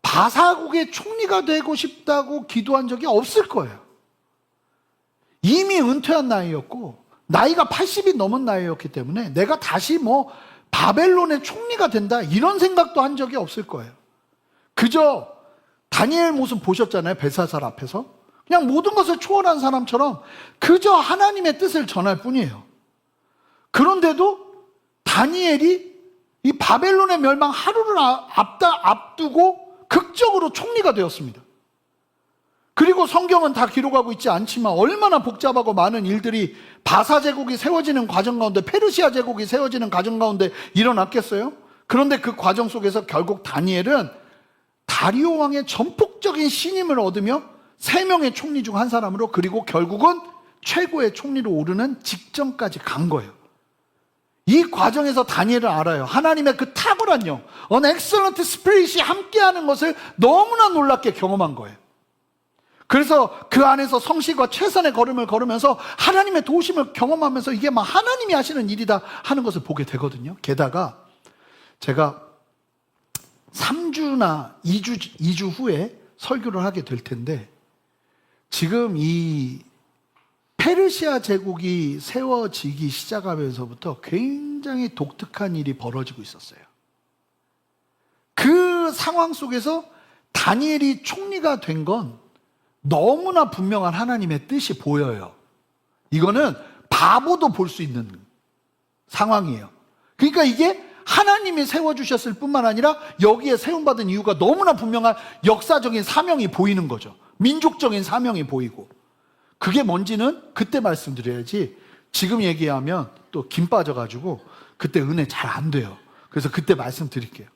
바사국의 총리가 되고 싶다고 기도한 적이 없을 거예요. 이미 은퇴한 나이였고 나이가 80이 넘은 나이였기 때문에 내가 다시 뭐 바벨론의 총리가 된다 이런 생각도 한 적이 없을 거예요. 그저 다니엘 모습 보셨잖아요. 벨사살 앞에서 그냥 모든 것을 초월한 사람처럼 그저 하나님의 뜻을 전할 뿐이에요. 그런데도 다니엘이 이 바벨론의 멸망 하루를 앞두고 극적으로 총리가 되었습니다. 그리고 성경은 다 기록하고 있지 않지만 얼마나 복잡하고 많은 일들이 바사 제국이 세워지는 과정 가운데 페르시아 제국이 세워지는 과정 가운데 일어났겠어요? 그런데 그 과정 속에서 결국 다니엘은 다리오 왕의 전폭적인 신임을 얻으며 3명의 총리 중 한 사람으로 그리고 결국은 최고의 총리로 오르는 직전까지 간 거예요. 이 과정에서 다니엘은 알아요. 하나님의 그 탁월한 영, An excellent spirit이 함께하는 것을 너무나 놀랍게 경험한 거예요. 그래서 그 안에서 성실과 최선의 걸음을 걸으면서 하나님의 도우심을 경험하면서 이게 막 하나님이 하시는 일이다 하는 것을 보게 되거든요. 게다가 제가 3주나 2주 후에 설교를 하게 될 텐데 지금 이 페르시아 제국이 세워지기 시작하면서부터 굉장히 독특한 일이 벌어지고 있었어요. 그 상황 속에서 다니엘이 총리가 된 건 너무나 분명한 하나님의 뜻이 보여요. 이거는 바보도 볼 수 있는 상황이에요. 그러니까 이게 하나님이 세워주셨을 뿐만 아니라 여기에 세움받은 이유가 너무나 분명한 역사적인 사명이 보이는 거죠. 민족적인 사명이 보이고. 그게 뭔지는 그때 말씀드려야지 지금 얘기하면 또 김 빠져가지고 그때 은혜 잘 안 돼요. 그래서 그때 말씀드릴게요.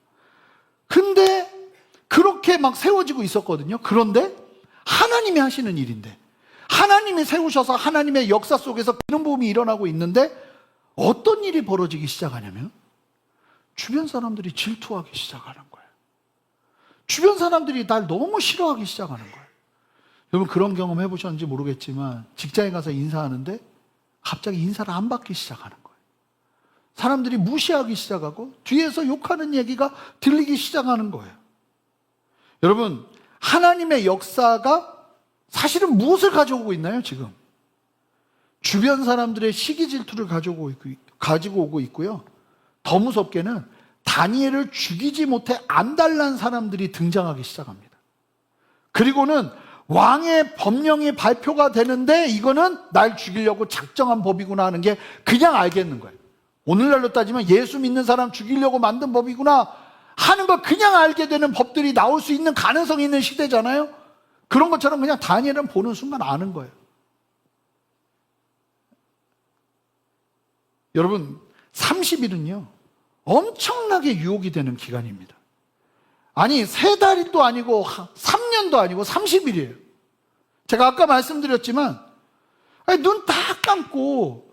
근데 그렇게 막 세워지고 있었거든요. 그런데 하나님이 하시는 일인데, 하나님이 세우셔서 하나님의 역사 속에서 기름 부음이 일어나고 있는데 어떤 일이 벌어지기 시작하냐면 주변 사람들이 질투하기 시작하는 거예요. 주변 사람들이 날 너무 싫어하기 시작하는 거예요. 여러분 그런 경험 해보셨는지 모르겠지만 직장에 가서 인사하는데 갑자기 인사를 안 받기 시작하는 거예요. 사람들이 무시하기 시작하고 뒤에서 욕하는 얘기가 들리기 시작하는 거예요. 여러분 하나님의 역사가 사실은 무엇을 가져오고 있나요 지금? 주변 사람들의 시기 질투를 가지고 오고 있고요. 더 무섭게는 다니엘을 죽이지 못해 안달난 사람들이 등장하기 시작합니다. 그리고는 왕의 법령이 발표가 되는데 이거는 날 죽이려고 작정한 법이구나 하는 게 그냥 알겠는 거예요. 오늘날로 따지면 예수 믿는 사람 죽이려고 만든 법이구나 하는 걸 그냥 알게 되는 법들이 나올 수 있는 가능성이 있는 시대잖아요. 그런 것처럼 그냥 다니엘은 보는 순간 아는 거예요. 여러분 30일은요 엄청나게 유혹이 되는 기간입니다. 아니 3달도 아니고 3년도 아니고 30일이에요. 제가 아까 말씀드렸지만 눈 다 감고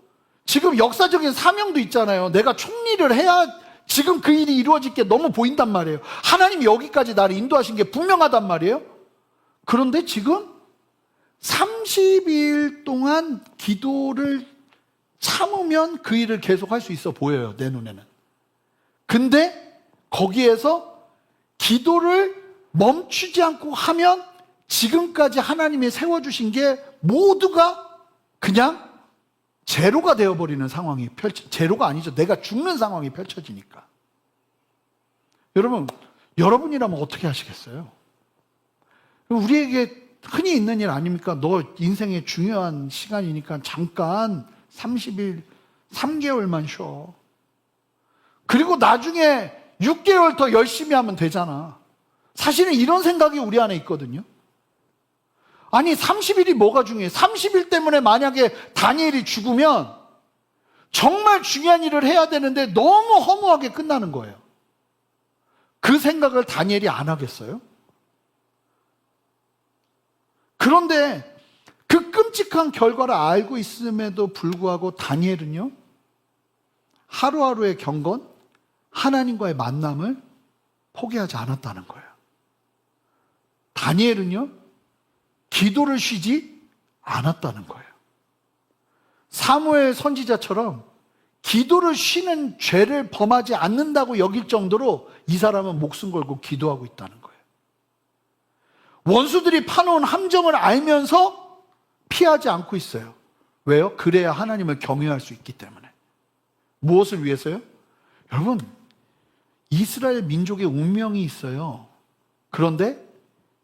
지금 역사적인 사명도 있잖아요. 내가 총리를 해야 지금 그 일이 이루어질 게 너무 보인단 말이에요. 하나님이 여기까지 나를 인도하신 게 분명하단 말이에요. 그런데 지금 30일 동안 기도를 참으면 그 일을 계속할 수 있어 보여요. 내 눈에는. 근데 거기에서 기도를 멈추지 않고 하면 지금까지 하나님이 세워주신 게 모두가 그냥 제로가 되어버리는 상황이 제로가 아니죠. 내가 죽는 상황이 펼쳐지니까. 여러분이라면 어떻게 하시겠어요? 우리에게 흔히 있는 일 아닙니까? 너 인생의 중요한 시간이니까 잠깐 30일, 3개월만 쉬어. 그리고 나중에 6개월 더 열심히 하면 되잖아. 사실은 이런 생각이 우리 안에 있거든요. 아니 30일이 뭐가 중요해? 30일 때문에 만약에 다니엘이 죽으면 정말 중요한 일을 해야 되는데 너무 허무하게 끝나는 거예요. 그 생각을 다니엘이 안 하겠어요? 그런데 그 끔찍한 결과를 알고 있음에도 불구하고 다니엘은요 하루하루의 경건, 하나님과의 만남을 포기하지 않았다는 거예요. 다니엘은요 기도를 쉬지 않았다는 거예요. 사무엘 선지자처럼 기도를 쉬는 죄를 범하지 않는다고 여길 정도로 이 사람은 목숨 걸고 기도하고 있다는 거예요. 원수들이 파놓은 함정을 알면서 피하지 않고 있어요. 왜요? 그래야 하나님을 경외할 수 있기 때문에. 무엇을 위해서요? 여러분, 이스라엘 민족의 운명이 있어요. 그런데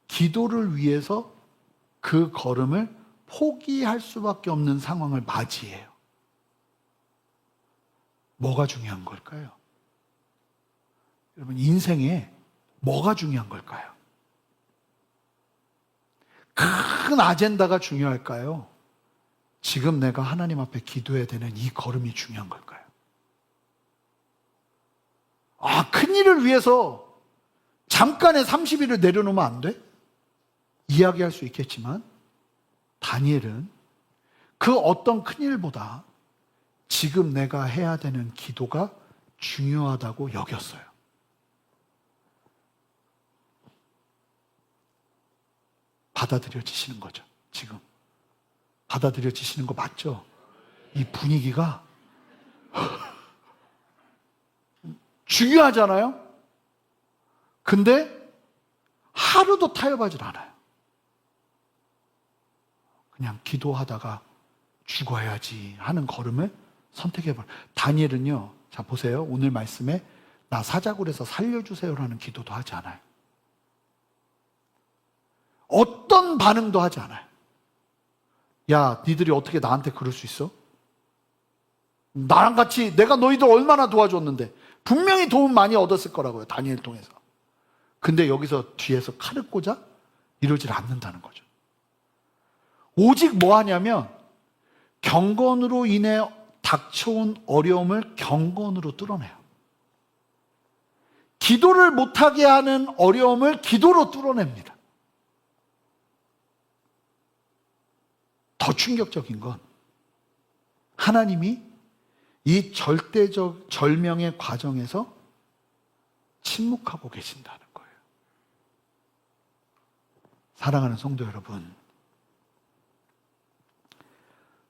기도를 위해서 그 걸음을 포기할 수밖에 없는 상황을 맞이해요. 뭐가 중요한 걸까요? 여러분, 인생에 뭐가 중요한 걸까요? 큰 아젠다가 중요할까요? 지금 내가 하나님 앞에 기도해야 되는 이 걸음이 중요한 걸까요? 큰 일을 위해서 잠깐의 30일을 내려놓으면 안 돼? 이야기할 수 있겠지만 다니엘은 그 어떤 큰 일보다 지금 내가 해야 되는 기도가 중요하다고 여겼어요. 받아들여지시는 거죠. 지금 받아들여지시는 거 맞죠? 이 분위기가 중요하잖아요. 근데 하루도 타협하지 않아요. 그냥 기도하다가 죽어야지 하는 걸음을 선택해버려요. 다니엘은요, 자 보세요. 오늘 말씀에 나 사자굴에서 살려주세요라는 기도도 하지 않아요. 어떤 반응도 하지 않아요. 야, 니들이 어떻게 나한테 그럴 수 있어? 나랑 같이 내가 너희들 얼마나 도와줬는데 분명히 도움 많이 얻었을 거라고요. 다니엘 통해서. 근데 여기서 뒤에서 칼을 꽂아? 이러질 않는다는 거죠. 오직 뭐 하냐면 경건으로 인해 닥쳐온 어려움을 경건으로 뚫어내요. 기도를 못하게 하는 어려움을 기도로 뚫어냅니다. 더 충격적인 건 하나님이 이 절대적 절명의 과정에서 침묵하고 계신다는 거예요. 사랑하는 성도 여러분,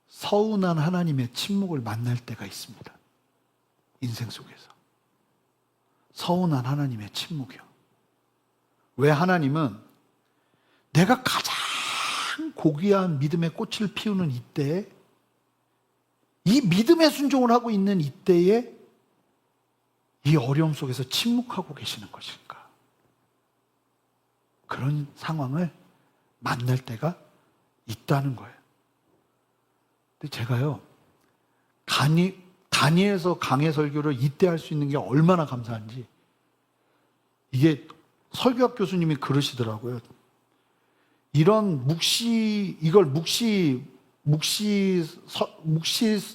서운한 하나님의 침묵을 만날 때가 있습니다. 인생 속에서. 서운한 하나님의 침묵이요. 왜 하나님은 내가 가장 고귀한 믿음의 꽃을 피우는 이때에, 이 믿음의 순종을 하고 있는 이때에 이 어려움 속에서 침묵하고 계시는 것일까? 그런 상황을 만날 때가 있다는 거예요. 근데 제가요, 다니엘서 강해 설교를 이때 할 수 있는 게 얼마나 감사한지, 이게 설교학 교수님이 그러시더라고요. 이런 이걸 묵시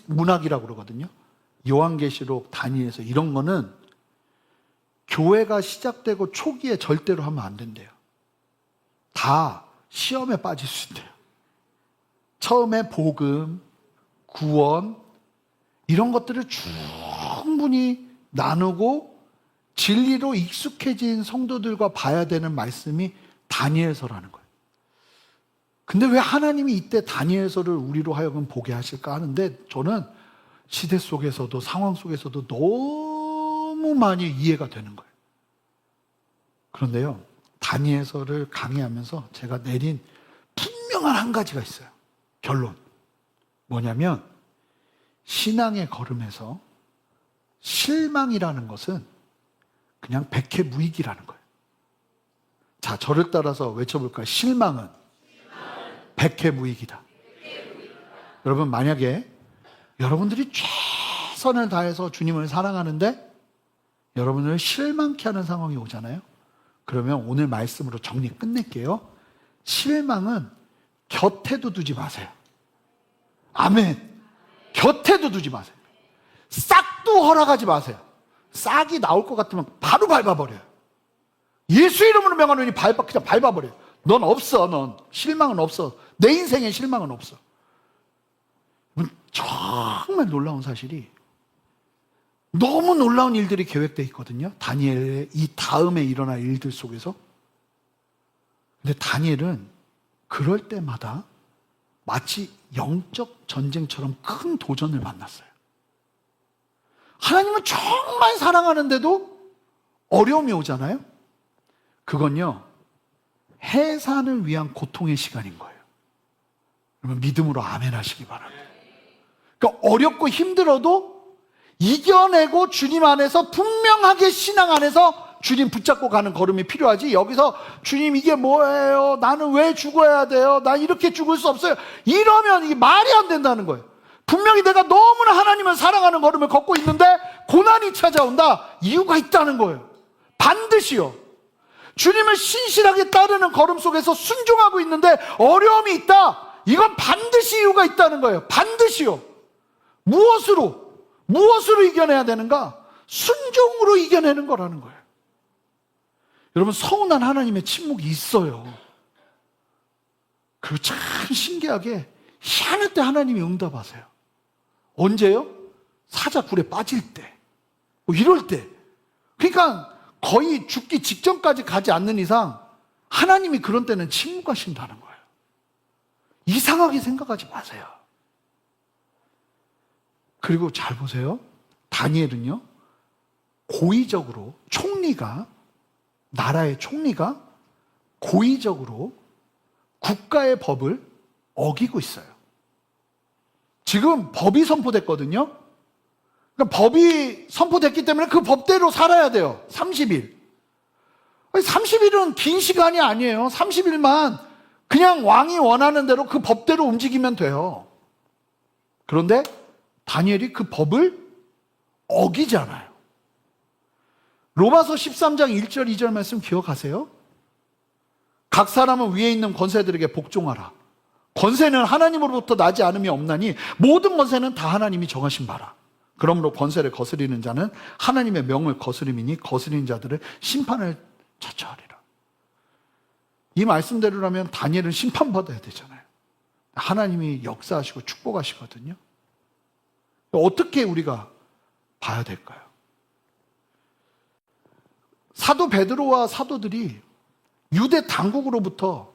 문학이라고 그러거든요. 요한계시록, 다니엘서 이런 거는 교회가 시작되고 초기에 절대로 하면 안 된대요. 다 시험에 빠질 수 있대요. 처음에 복음, 구원 이런 것들을 충분히 나누고 진리로 익숙해진 성도들과 봐야 되는 말씀이 다니엘서라는 거예요. 근데 왜 하나님이 이때 다니엘서를 우리로 하여금 보게 하실까 하는데, 저는 시대 속에서도 상황 속에서도 너무 많이 이해가 되는 거예요. 그런데요, 다니엘서를 강의하면서 제가 내린 분명한 한 가지가 있어요. 결론. 뭐냐면 신앙의 걸음에서 실망이라는 것은 그냥 백해무익이라는 거예요. 자, 저를 따라서 외쳐볼까요? 실망은 백해무익이다. 여러분, 만약에 여러분들이 최선을 다해서 주님을 사랑하는데 여러분을 실망케 하는 상황이 오잖아요. 그러면 오늘 말씀으로 정리 끝낼게요. 실망은 곁에도 두지 마세요. 아멘. 곁에도 두지 마세요. 싹도 허락하지 마세요. 싹이 나올 것 같으면 바로 밟아버려요. 예수 이름으로 명하노니 그냥 밟아버려요. 넌 없어. 넌 실망은 없어. 내 인생에 실망은 없어. 정말 놀라운 사실이, 너무 놀라운 일들이 계획되어 있거든요. 다니엘의 이 다음에 일어날 일들 속에서. 근데 다니엘은 그럴 때마다 마치 영적 전쟁처럼 큰 도전을 만났어요. 하나님은 정말 사랑하는데도 어려움이 오잖아요. 그건요, 해산을 위한 고통의 시간인 거예요. 여러분, 믿음으로 아멘 하시기 바랍니다. 그러니까 어렵고 힘들어도 이겨내고 주님 안에서 분명하게 신앙 안에서 주님 붙잡고 가는 걸음이 필요하지, 여기서 주님 이게 뭐예요? 나는 왜 죽어야 돼요? 나 이렇게 죽을 수 없어요. 이러면 이게 말이 안 된다는 거예요. 분명히 내가 너무나 하나님을 사랑하는 걸음을 걷고 있는데 고난이 찾아온다. 이유가 있다는 거예요. 반드시요. 주님을 신실하게 따르는 걸음 속에서 순종하고 있는데 어려움이 있다. 이건 반드시 이유가 있다는 거예요. 반드시요. 무엇으로 이겨내야 되는가? 순종으로 이겨내는 거라는 거예요. 여러분, 서운한 하나님의 침묵이 있어요. 그리고 참 신기하게 희한할 때 하나님이 응답하세요. 언제요? 사자 굴에 빠질 때, 뭐 이럴 때. 그러니까 거의 죽기 직전까지 가지 않는 이상 하나님이 그런 때는 침묵하신다는 거예요. 이상하게 생각하지 마세요. 그리고 잘 보세요. 다니엘은요, 고의적으로 나라의 총리가 고의적으로 국가의 법을 어기고 있어요. 지금 법이 선포됐거든요. 그러니까 법이 선포됐기 때문에 그 법대로 살아야 돼요. 30일. 30일은 긴 시간이 아니에요. 30일만 그냥 왕이 원하는 대로 그 법대로 움직이면 돼요. 그런데 다니엘이 그 법을 어기잖아요. 로마서 13장 1절 2절 말씀 기억하세요? 각 사람은 위에 있는 권세들에게 복종하라. 권세는 하나님으로부터 나지 않음이 없나니 모든 권세는 다 하나님이 정하신 바라. 그러므로 권세를 거스리는 자는 하나님의 명을 거스림이니 거스리는 자들을 심판을 자처하리라. 이 말씀대로라면 다니엘은 심판받아야 되잖아요. 하나님이 역사하시고 축복하시거든요. 어떻게 우리가 봐야 될까요? 사도 베드로와 사도들이 유대 당국으로부터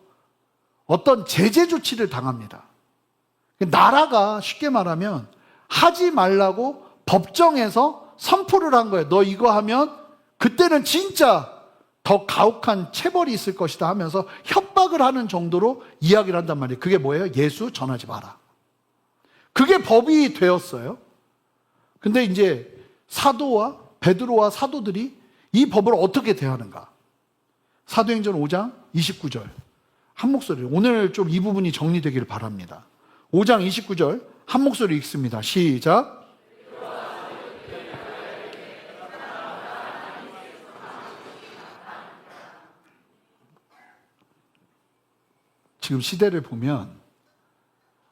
어떤 제재 조치를 당합니다. 나라가 쉽게 말하면 하지 말라고 법정에서 선포를 한 거예요. 너 이거 하면 그때는 진짜 더 가혹한 체벌이 있을 것이다 하면서 협박을 하는 정도로 이야기를 한단 말이에요. 그게 뭐예요? 예수 전하지 마라. 그게 법이 되었어요. 근데 이제 사도와 베드로와 사도들이 이 법을 어떻게 대하는가? 사도행전 5장 29절 한 목소리, 오늘 좀 이 부분이 정리되기를 바랍니다. 5장 29절 한 목소리 읽습니다. 시작. 지금 시대를 보면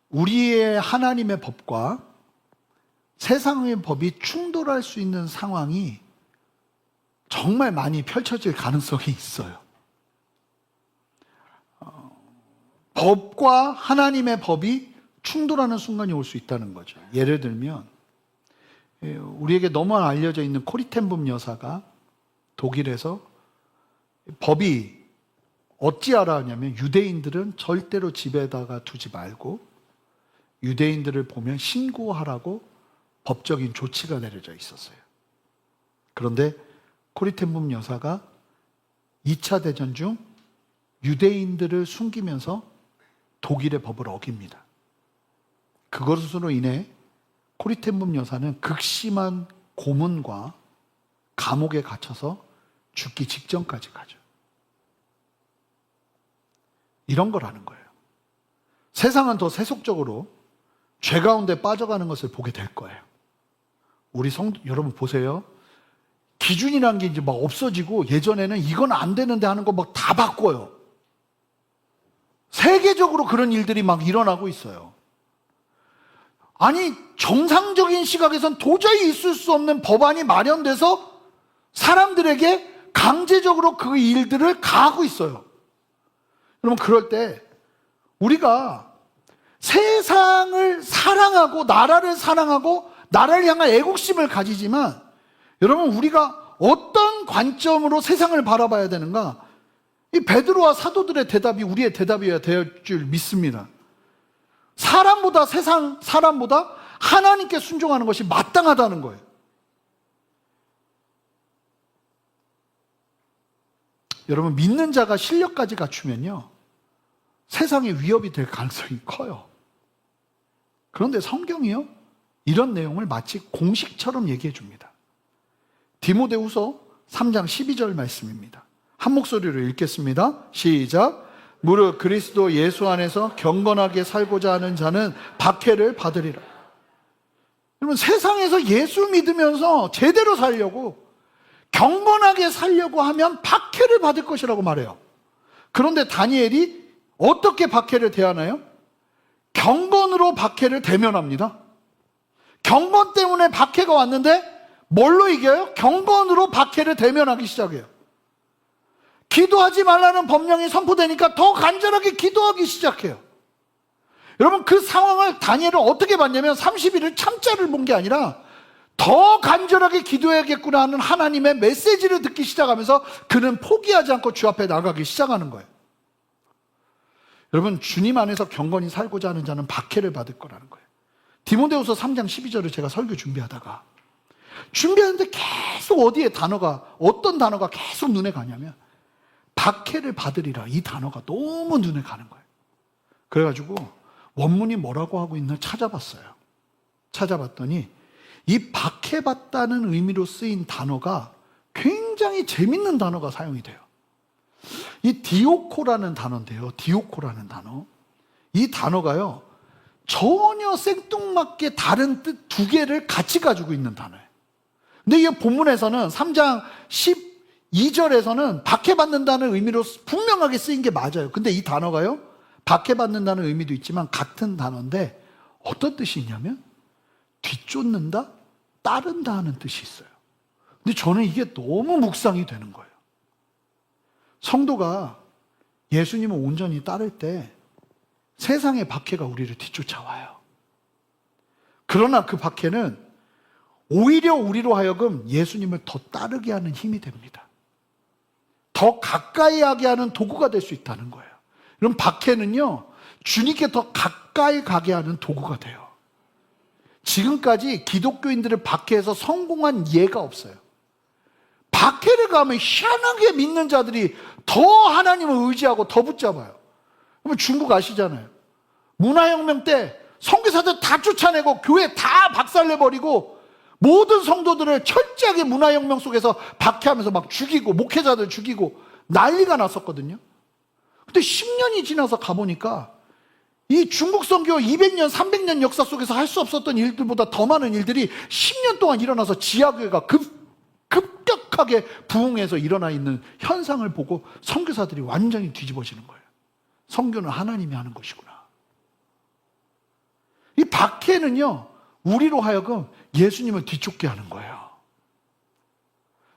우리의 하나님의 법과 세상의 법이 충돌할 수 있는 상황이 정말 많이 펼쳐질 가능성이 있어요. 법과 하나님의 법이 충돌하는 순간이 올 수 있다는 거죠. 예를 들면 우리에게 너무 알려져 있는 코리텐붐 여사가 독일에서 법이 어찌하라 하냐면 유대인들은 절대로 집에다가 두지 말고 유대인들을 보면 신고하라고 법적인 조치가 내려져 있었어요. 그런데 코리텐붐 여사가 2차 대전 중 유대인들을 숨기면서 독일의 법을 어깁니다. 그것으로 인해 코리텐붐 여사는 극심한 고문과 감옥에 갇혀서 죽기 직전까지 가죠. 이런 거라는 거예요. 세상은 더 세속적으로 죄 가운데 빠져가는 것을 보게 될 거예요. 우리 여러분 보세요. 기준이라는 게 이제 막 없어지고 예전에는 이건 안 되는데 하는 거 막 다 바꿔요. 세계적으로 그런 일들이 막 일어나고 있어요. 아니, 정상적인 시각에선 도저히 있을 수 없는 법안이 마련돼서 사람들에게 강제적으로 그 일들을 가하고 있어요. 여러분, 그럴 때 우리가 세상을 사랑하고 나라를 사랑하고 나라를 향한 애국심을 가지지만 여러분, 우리가 어떤 관점으로 세상을 바라봐야 되는가? 이 베드로와 사도들의 대답이 우리의 대답이어야 될 줄 믿습니다. 사람보다 하나님께 순종하는 것이 마땅하다는 거예요. 여러분, 믿는 자가 신력까지 갖추면요, 세상에 위협이 될 가능성이 커요. 그런데 성경이요, 이런 내용을 마치 공식처럼 얘기해 줍니다. 디모데후서 3장 12절 말씀입니다. 한 목소리로 읽겠습니다. 시작. 무릇 그리스도 예수 안에서 경건하게 살고자 하는 자는 박해를 받으리라. 여러분, 세상에서 예수 믿으면서 제대로 살려고, 경건하게 살려고 하면 박해를 받을 것이라고 말해요. 그런데 다니엘이 어떻게 박해를 대하나요? 경건으로 박해를 대면합니다. 경건 때문에 박해가 왔는데 뭘로 이겨요? 경건으로 박해를 대면하기 시작해요. 기도하지 말라는 법령이 선포되니까 더 간절하게 기도하기 시작해요. 여러분, 그 상황을 다니엘은 어떻게 봤냐면 30일을 참자를 본 게 아니라 더 간절하게 기도해야겠구나 하는 하나님의 메시지를 듣기 시작하면서 그는 포기하지 않고 주 앞에 나가기 시작하는 거예요. 여러분, 주님 안에서 경건히 살고자 하는 자는 박해를 받을 거라는 거예요. 디모데후서 3장 12절을 제가 설교 준비하다가 준비하는데 계속 어떤 단어가 계속 눈에 가냐면 박해를 받으리라, 이 단어가 너무 눈에 가는 거예요. 그래가지고 원문이 뭐라고 하고 있나 찾아봤어요. 찾아봤더니 이 박해받다는 의미로 쓰인 단어가 굉장히 재밌는 단어가 사용이 돼요. 이 디오코라는 단어인데요. 디오코라는 단어. 이 단어가요, 전혀 생뚱맞게 다른 뜻 두 개를 같이 가지고 있는 단어예요. 근데 이 본문에서는 3장 12절에서는 박해받는다는 의미로 분명하게 쓰인 게 맞아요. 근데 이 단어가요, 박해받는다는 의미도 있지만 같은 단어인데 어떤 뜻이 있냐면 뒤쫓는다, 따른다 하는 뜻이 있어요. 근데 저는 이게 너무 묵상이 되는 거예요. 성도가 예수님을 온전히 따를 때 세상의 박해가 우리를 뒤쫓아와요. 그러나 그 박해는 오히려 우리로 하여금 예수님을 더 따르게 하는 힘이 됩니다. 더 가까이 하게 하는 도구가 될 수 있다는 거예요. 그럼 박해는요, 주님께 더 가까이 가게 하는 도구가 돼요. 지금까지 기독교인들을 박해해서 성공한 예가 없어요. 박해를 가면 희한하게 믿는 자들이 더 하나님을 의지하고 더 붙잡아요. 그러면 중국 아시잖아요. 문화혁명 때 선교사들 다 쫓아내고 교회 다 박살내버리고 모든 성도들을 철저하게 문화혁명 속에서 박해하면서 막 죽이고 목회자들 죽이고 난리가 났었거든요. 근데 10년이 지나서 가보니까 이 중국 선교 200년, 300년 역사 속에서 할 수 없었던 일들보다 더 많은 일들이 10년 동안 일어나서 지하교회가 급격하게 부흥해서 일어나 있는 현상을 보고 선교사들이 완전히 뒤집어지는 거예요. 선교는 하나님이 하는 것이구나. 이 박해는요, 우리로 하여금 예수님을 뒤쫓게 하는 거예요.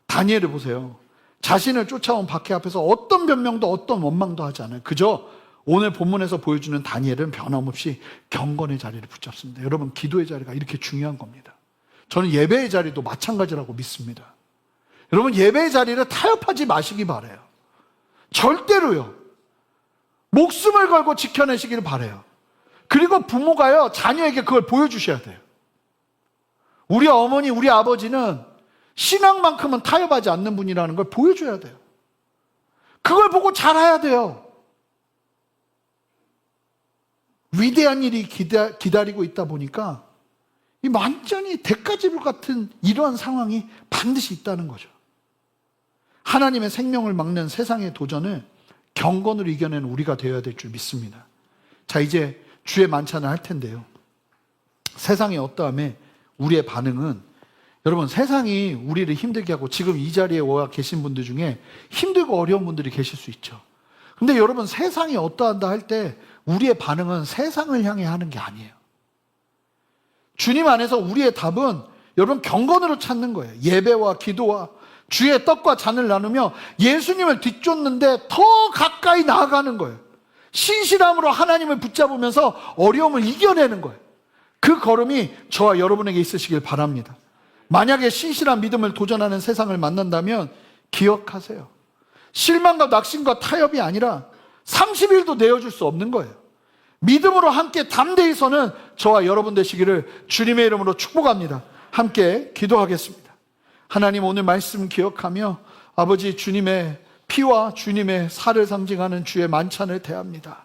다니엘을 보세요. 자신을 쫓아온 박해 앞에서 어떤 변명도 어떤 원망도 하지 않아요. 그저 오늘 본문에서 보여주는 다니엘은 변함없이 경건의 자리를 붙잡습니다. 여러분, 기도의 자리가 이렇게 중요한 겁니다. 저는 예배의 자리도 마찬가지라고 믿습니다. 여러분, 예배의 자리를 타협하지 마시기 바라요. 절대로요. 목숨을 걸고 지켜내시길 바라요. 그리고 부모가요, 자녀에게 그걸 보여주셔야 돼요. 우리 어머니, 우리 아버지는 신앙만큼은 타협하지 않는 분이라는 걸 보여줘야 돼요. 그걸 보고 잘해야 돼요. 위대한 일이 기다리고 있다 보니까 이 완전히 대가지불 같은 이러한 상황이 반드시 있다는 거죠. 하나님의 생명을 막는 세상의 도전을 경건으로 이겨내는 우리가 되어야 될 줄 믿습니다. 자, 이제 주의 만찬을 할 텐데요. 세상의 어떠함에 우리의 반응은, 여러분, 세상이 우리를 힘들게 하고 지금 이 자리에 와 계신 분들 중에 힘들고 어려운 분들이 계실 수 있죠. 근데 여러분, 세상이 어떠한다 할 때 우리의 반응은 세상을 향해 하는 게 아니에요. 주님 안에서 우리의 답은 여러분 경건으로 찾는 거예요. 예배와 기도와 주의 떡과 잔을 나누며 예수님을 뒤쫓는데 더 가까이 나아가는 거예요. 신실함으로 하나님을 붙잡으면서 어려움을 이겨내는 거예요. 그 걸음이 저와 여러분에게 있으시길 바랍니다. 만약에 신실한 믿음을 도전하는 세상을 만난다면 기억하세요. 실망과 낙심과 타협이 아니라 30일도 내어줄 수 없는 거예요. 믿음으로 함께 담대히 서는 저와 여러분 되시기를 주님의 이름으로 축복합니다. 함께 기도하겠습니다. 하나님, 오늘 말씀 기억하며 아버지, 주님의 피와 주님의 살을 상징하는 주의 만찬을 대합니다.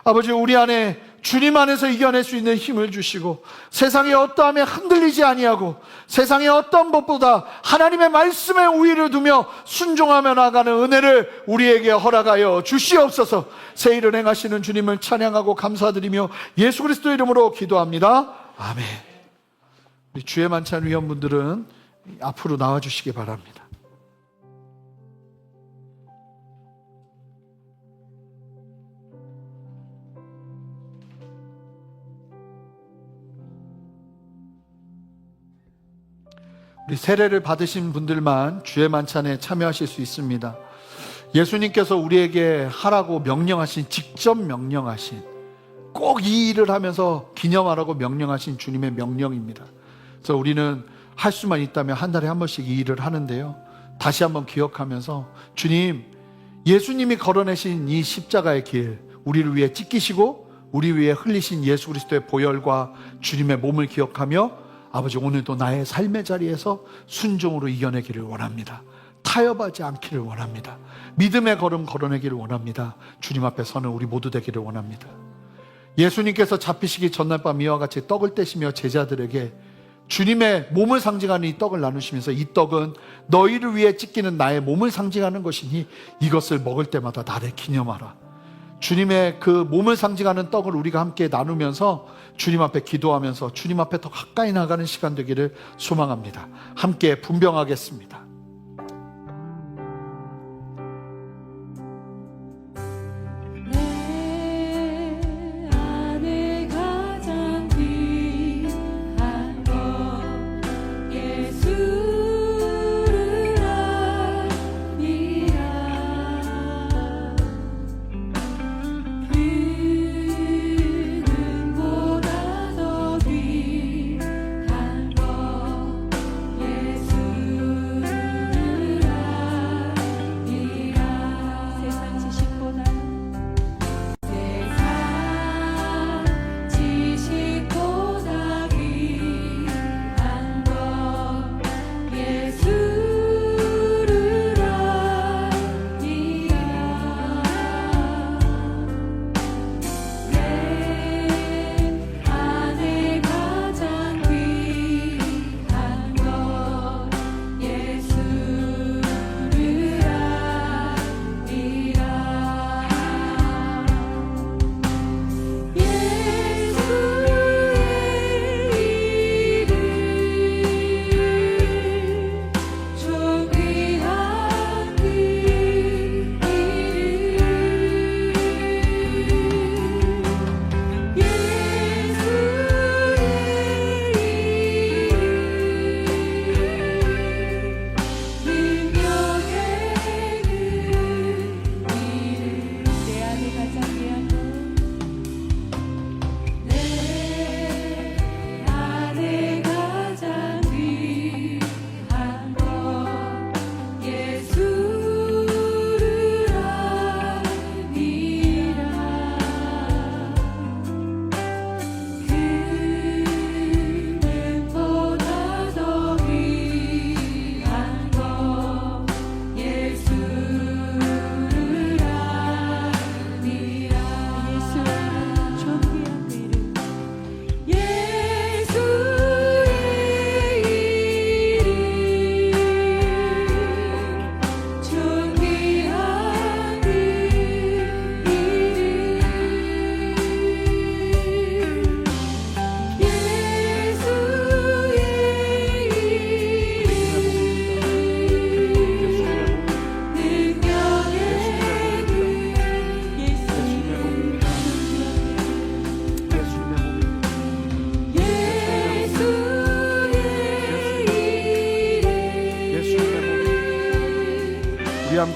아버지, 우리 안에 주님 안에서 이겨낼 수 있는 힘을 주시고 세상의 어떠함에 흔들리지 아니하고 세상의 어떤 것보다 하나님의 말씀에 우위를 두며 순종하며 나가는 은혜를 우리에게 허락하여 주시옵소서. 새 일을 행하시는 주님을 찬양하고 감사드리며 예수 그리스도의 이름으로 기도합니다. 아멘. 우리 주의 만찬 위원분들은 앞으로 나와주시기 바랍니다. 우리 세례를 받으신 분들만 주의 만찬에 참여하실 수 있습니다. 예수님께서 우리에게 하라고 명령하신, 직접 명령하신, 꼭 이 일을 하면서 기념하라고 명령하신 주님의 명령입니다. 그래서 우리는 할 수만 있다면 한 달에 한 번씩 이 일을 하는데요. 다시 한번 기억하면서 주님, 예수님이 걸어내신 이 십자가의 길, 우리를 위해 찢기시고 우리 위해 흘리신 예수 그리스도의 보혈과 주님의 몸을 기억하며 아버지, 오늘도 나의 삶의 자리에서 순종으로 이겨내기를 원합니다. 타협하지 않기를 원합니다. 믿음의 걸음 걸어내기를 원합니다. 주님 앞에 서는 우리 모두 되기를 원합니다. 예수님께서 잡히시기 전날 밤 이와 같이 떡을 떼시며 제자들에게 주님의 몸을 상징하는 이 떡을 나누시면서 이 떡은 너희를 위해 찢기는 나의 몸을 상징하는 것이니 이것을 먹을 때마다 나를 기념하라. 주님의 그 몸을 상징하는 떡을 우리가 함께 나누면서 주님 앞에 기도하면서 주님 앞에 더 가까이 나가는 시간 되기를 소망합니다. 함께 분병하겠습니다.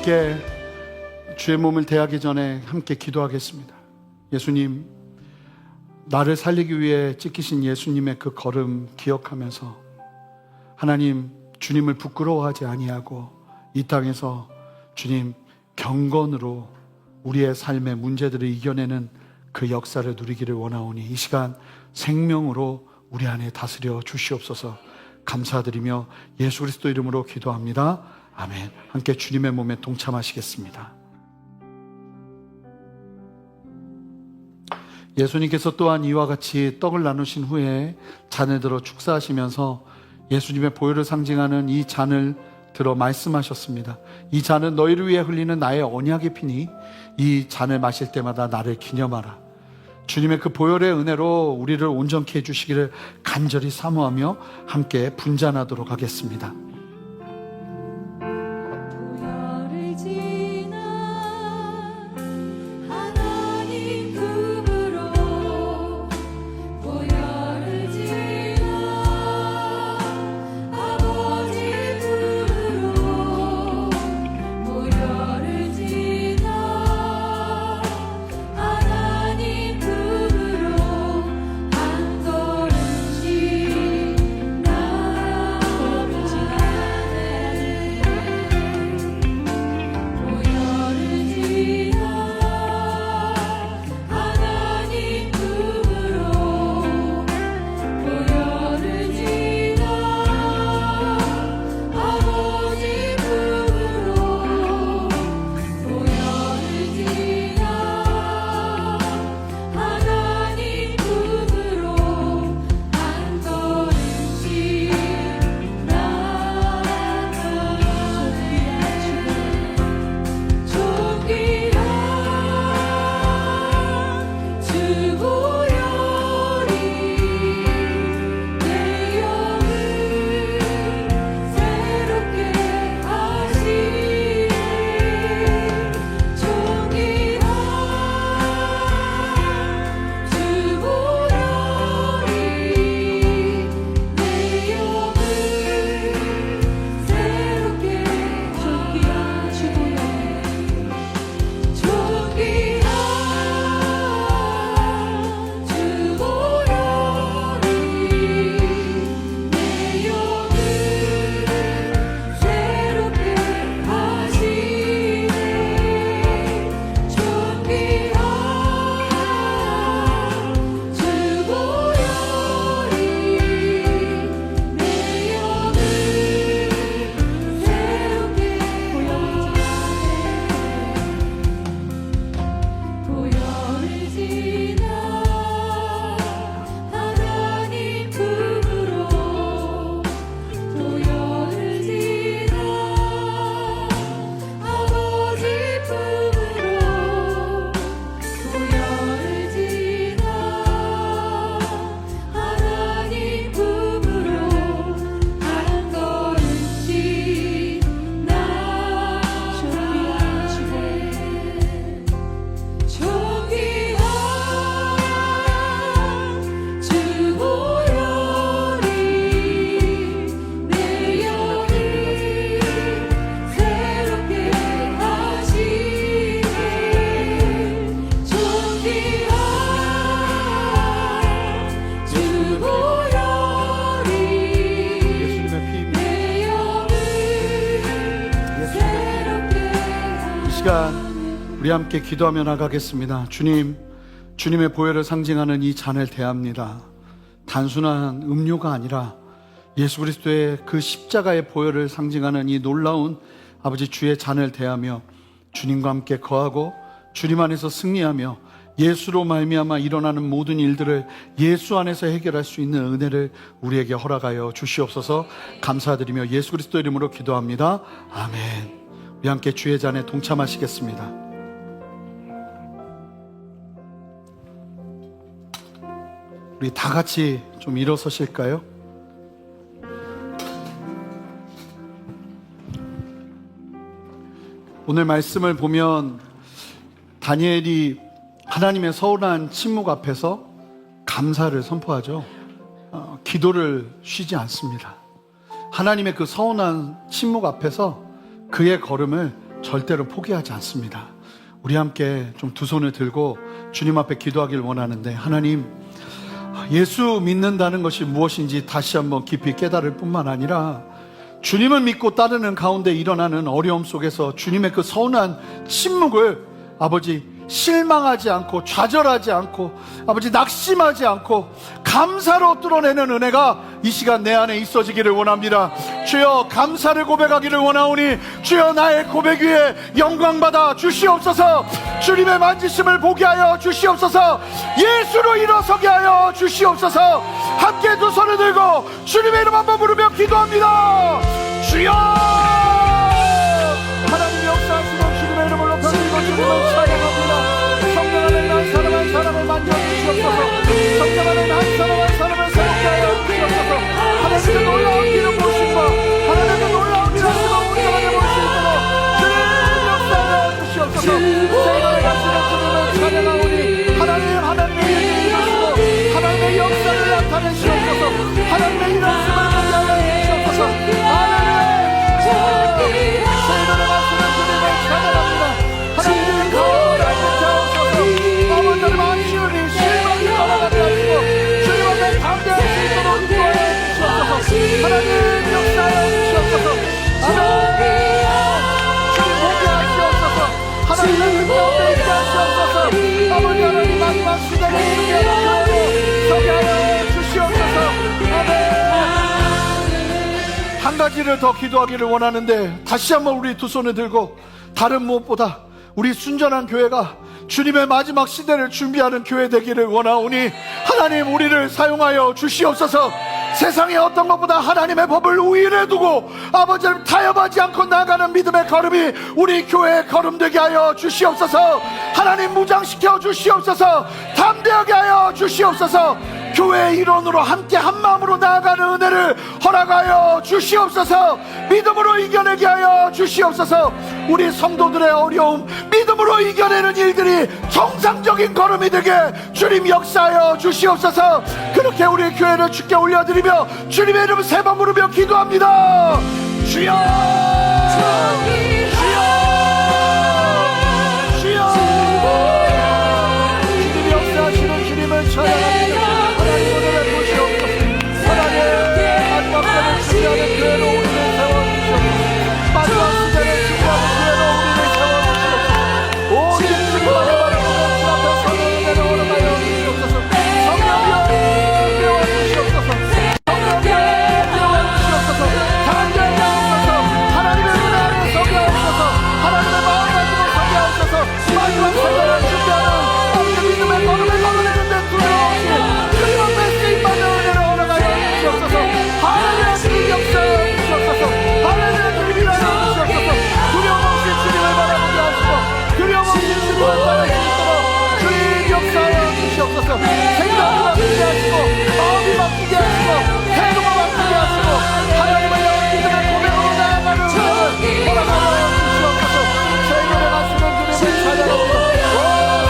함께 주의 몸을 대하기 전에 함께 기도하겠습니다. 예수님, 나를 살리기 위해 찢기신 예수님의 그 걸음 기억하면서 하나님, 주님을 부끄러워하지 아니하고 이 땅에서 주님 경건으로 우리의 삶의 문제들을 이겨내는 그 역사를 누리기를 원하오니 이 시간 생명으로 우리 안에 다스려 주시옵소서. 감사드리며 예수 그리스도 이름으로 기도합니다. 아멘. 함께 주님의 몸에 동참하시겠습니다. 예수님께서 또한 이와 같이 떡을 나누신 후에 잔을 들어 축사하시면서 예수님의 보혈을 상징하는 이 잔을 들어 말씀하셨습니다. 이 잔은 너희를 위해 흘리는 나의 언약의 피니 이 잔을 마실 때마다 나를 기념하라. 주님의 그 보혈의 은혜로 우리를 온전케 해주시기를 간절히 사모하며 함께 분잔하도록 하겠습니다. 우리 함께 기도하며 나가겠습니다. 주님, 주님의 보혈을 상징하는 이 잔을 대합니다. 단순한 음료가 아니라 예수 그리스도의 그 십자가의 보혈을 상징하는 이 놀라운 아버지 주의 잔을 대하며 주님과 함께 거하고 주님 안에서 승리하며 예수로 말미암아 일어나는 모든 일들을 예수 안에서 해결할 수 있는 은혜를 우리에게 허락하여 주시옵소서. 감사드리며 예수 그리스도 이름으로 기도합니다. 아멘. 우리 함께 주의 잔에 동참하시겠습니다. 우리 다 같이 좀 일어서실까요? 오늘 말씀을 보면 다니엘이 하나님의 서운한 침묵 앞에서 감사를 선포하죠. 기도를 쉬지 않습니다. 하나님의 그 서운한 침묵 앞에서 그의 걸음을 절대로 포기하지 않습니다. 우리 함께 좀 두 손을 들고 주님 앞에 기도하길 원하는데, 하나님, 예수 믿는다는 것이 무엇인지 다시 한번 깊이 깨달을 뿐만 아니라 주님을 믿고 따르는 가운데 일어나는 어려움 속에서 주님의 그 서운한 침묵을 아버지 실망하지 않고 좌절하지 않고 아버지 낙심하지 않고 감사로 뚫어내는 은혜가 이 시간 내 안에 있어지기를 원합니다. 주여, 감사를 고백하기를 원하오니 주여, 나의 고백 위에 영광받아 주시옵소서. 주님의 만지심을 보게 하여 주시옵소서. 예수로 일어서게 하여 주시옵소서. 함께 두 손을 들고 주님의 이름 한번 부르며 기도합니다. 주여, 하나님 역사하시고 주님의 이름을 높여드리고 주님을 찬양합니다. 성령 안에 난 사람 한 사람을 만져주시옵소서. 성령 안에 난 사람 한 사람을 새롭게 하여 주시옵소서. 하나님의 놀라운 기름 부으심과 하나님의 놀라운 기름으로 우리 안에 부으시므로 주님 역사하여 주시옵소서. 세상에 가시는 주님을 찬양하오니 하나님의 일을 이루시고 하나님의 역사를 나타내시옵소서. 하나님의 일하심을 보게 하여 주시옵소서. 하나님, 세상에 가시는 주님을 찬양합니다. 하나님의 거룩한 자옵소서. 아버지를 만시우니 실망이 떠나가게 하시고 주님 앞에 담대할 수 있도록 도와주시옵소서. 하나님 역사하여 주시옵소서. 하나님, 주님 보게 하시옵소서. 하나님 가운데 있게 하시옵소서. 아버지 하나님, 마지막 시대를 준비하고 서게 하여 주시옵소서. 아멘. 한 가지를 더 기도하기를 원하는데, 다시 한번 우리 두 손을 들고 다른 무엇보다 우리 순전한 교회가 주님의 마지막 시대를 준비하는 교회 되기를 원하오니 하나님, 우리를 사용하여 주시옵소서. 세상의 어떤 것보다 하나님의 법을 우위에 두고 아버지를 타협하지 않고 나아가는 믿음의 걸음이 우리 교회의 걸음 되게 하여 주시옵소서. 하나님, 무장시켜 주시옵소서. 담대하게 하여 주시옵소서. 교회의 일원으로 함께 한마음으로 나아가는 은혜를 허락하여 주시옵소서. 믿음으로 이겨내게 하여 주시옵소서. 우리 성도들의 어려움 믿음으로 이겨내는 일들이 정상적인 걸음이 되게 주님 역사하여 주시옵소서. 그렇게 우리 교회를 주께 올려드리며 주님의 이름 세 번 부르며 기도합니다. 주여, 주여, 주여. 주님 역사하시는 주님을 찬양합니다. 하나님, 오늘의 보시옵소서. 하나님, 마지막 때를 준비하는 교회로 우리를 세워주시옵소서. 마지막 시대를 준비하는 교회로 우리를 세워주시옵소서. 오직 주님만의 말씀으로 주 앞에 서는 은혜를 허락하여 주시옵소서. 성령이여, 깨워주시옵소서. 성령이여, 깨워주시옵소서. 담대하게 하옵소서. 하나님의 은혜 안에 서게 하옵소서. 하나님의 마음 가지고 서게 하옵소서. 마지막 세대를 준비하는 아버지 믿음의 걸음을 걸어내는데 두려움없이 주님 앞에 쓰임받는 은혜를 허락하여 주시옵소서. 하나님의 주님 역사하여 주시옵소서. 하나님의 주님 일하여 주시옵소서. 두려움없이 주님을 바라보게 하시고 두려움없이 주님을 따를 수 있도록 주님 역사하여 주시옵소서. 생각이 바뀌게 하시고 마음이 바뀌게 하시고 태도가 바뀌게 하시고 하나님의 믿음의 고백으로 나아가는 은혜를 허락하여 주시옵소서. 세계를 가시는 주님을 찬양합니다.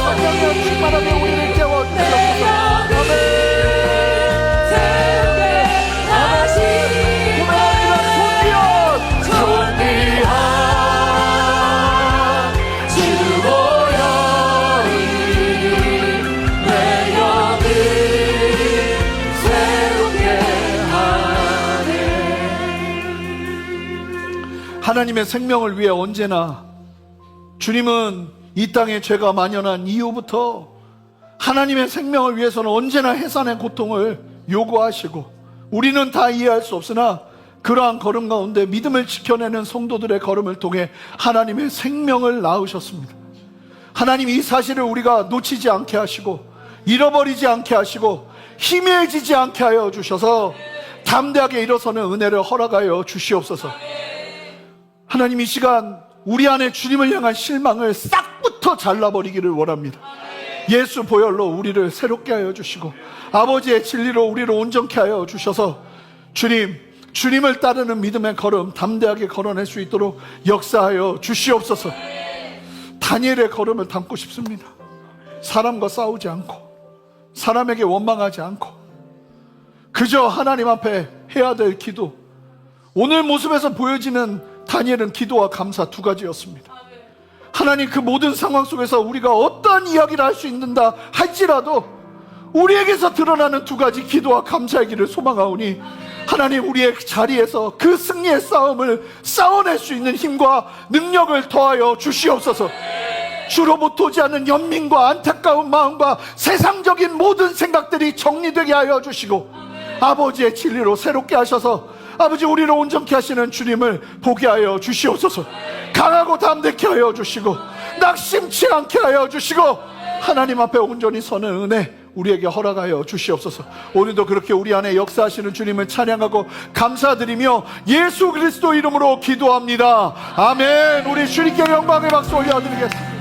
성령의 충만함에 우리를 깨워주시옵소서. 아멘. 하나님의 생명을 위해 언제나 주님은 이 땅에 죄가 만연한 이후부터 하나님의 생명을 위해서는 언제나 해산의 고통을 요구하시고, 우리는 다 이해할 수 없으나 그러한 걸음 가운데 믿음을 지켜내는 성도들의 걸음을 통해 하나님의 생명을 낳으셨습니다. 하나님, 이 사실을 우리가 놓치지 않게 하시고 잃어버리지 않게 하시고 희미해지지 않게 하여 주셔서 담대하게 일어서는 은혜를 허락하여 주시옵소서. 하나님, 이 시간 우리 안에 주님을 향한 실망을 싹부터 잘라버리기를 원합니다. 예수 보혈로 우리를 새롭게 하여 주시고 아버지의 진리로 우리를 온전케 하여 주셔서 주님을 따르는 믿음의 걸음 담대하게 걸어낼 수 있도록 역사하여 주시옵소서. 다니엘의 걸음을 담고 싶습니다. 사람과 싸우지 않고 사람에게 원망하지 않고 그저 하나님 앞에 해야 될 기도. 오늘 모습에서 보여지는 다니엘은 기도와 감사 두 가지였습니다. 하나님, 그 모든 상황 속에서 우리가 어떠한 이야기를 할 수 있는다 할지라도 우리에게서 드러나는 두 가지 기도와 감사의 길을 소망하오니 하나님, 우리의 자리에서 그 승리의 싸움을 싸워낼 수 있는 힘과 능력을 더하여 주시옵소서. 주로부터 오지 않는 연민과 안타까운 마음과 세상적인 모든 생각들이 정리되게 하여 주시고 아버지의 진리로 새롭게 하셔서 아버지, 우리를 온전케 하시는 주님을 보게 하여 주시옵소서. 강하고 담대케 하여 주시고 낙심치 않게 하여 주시고 하나님 앞에 온전히 서는 은혜 우리에게 허락하여 주시옵소서. 오늘도 그렇게 우리 안에 역사하시는 주님을 찬양하고 감사드리며 예수 그리스도 이름으로 기도합니다. 아멘. 우리 주님께 영광의 박수 올려드리겠습니다.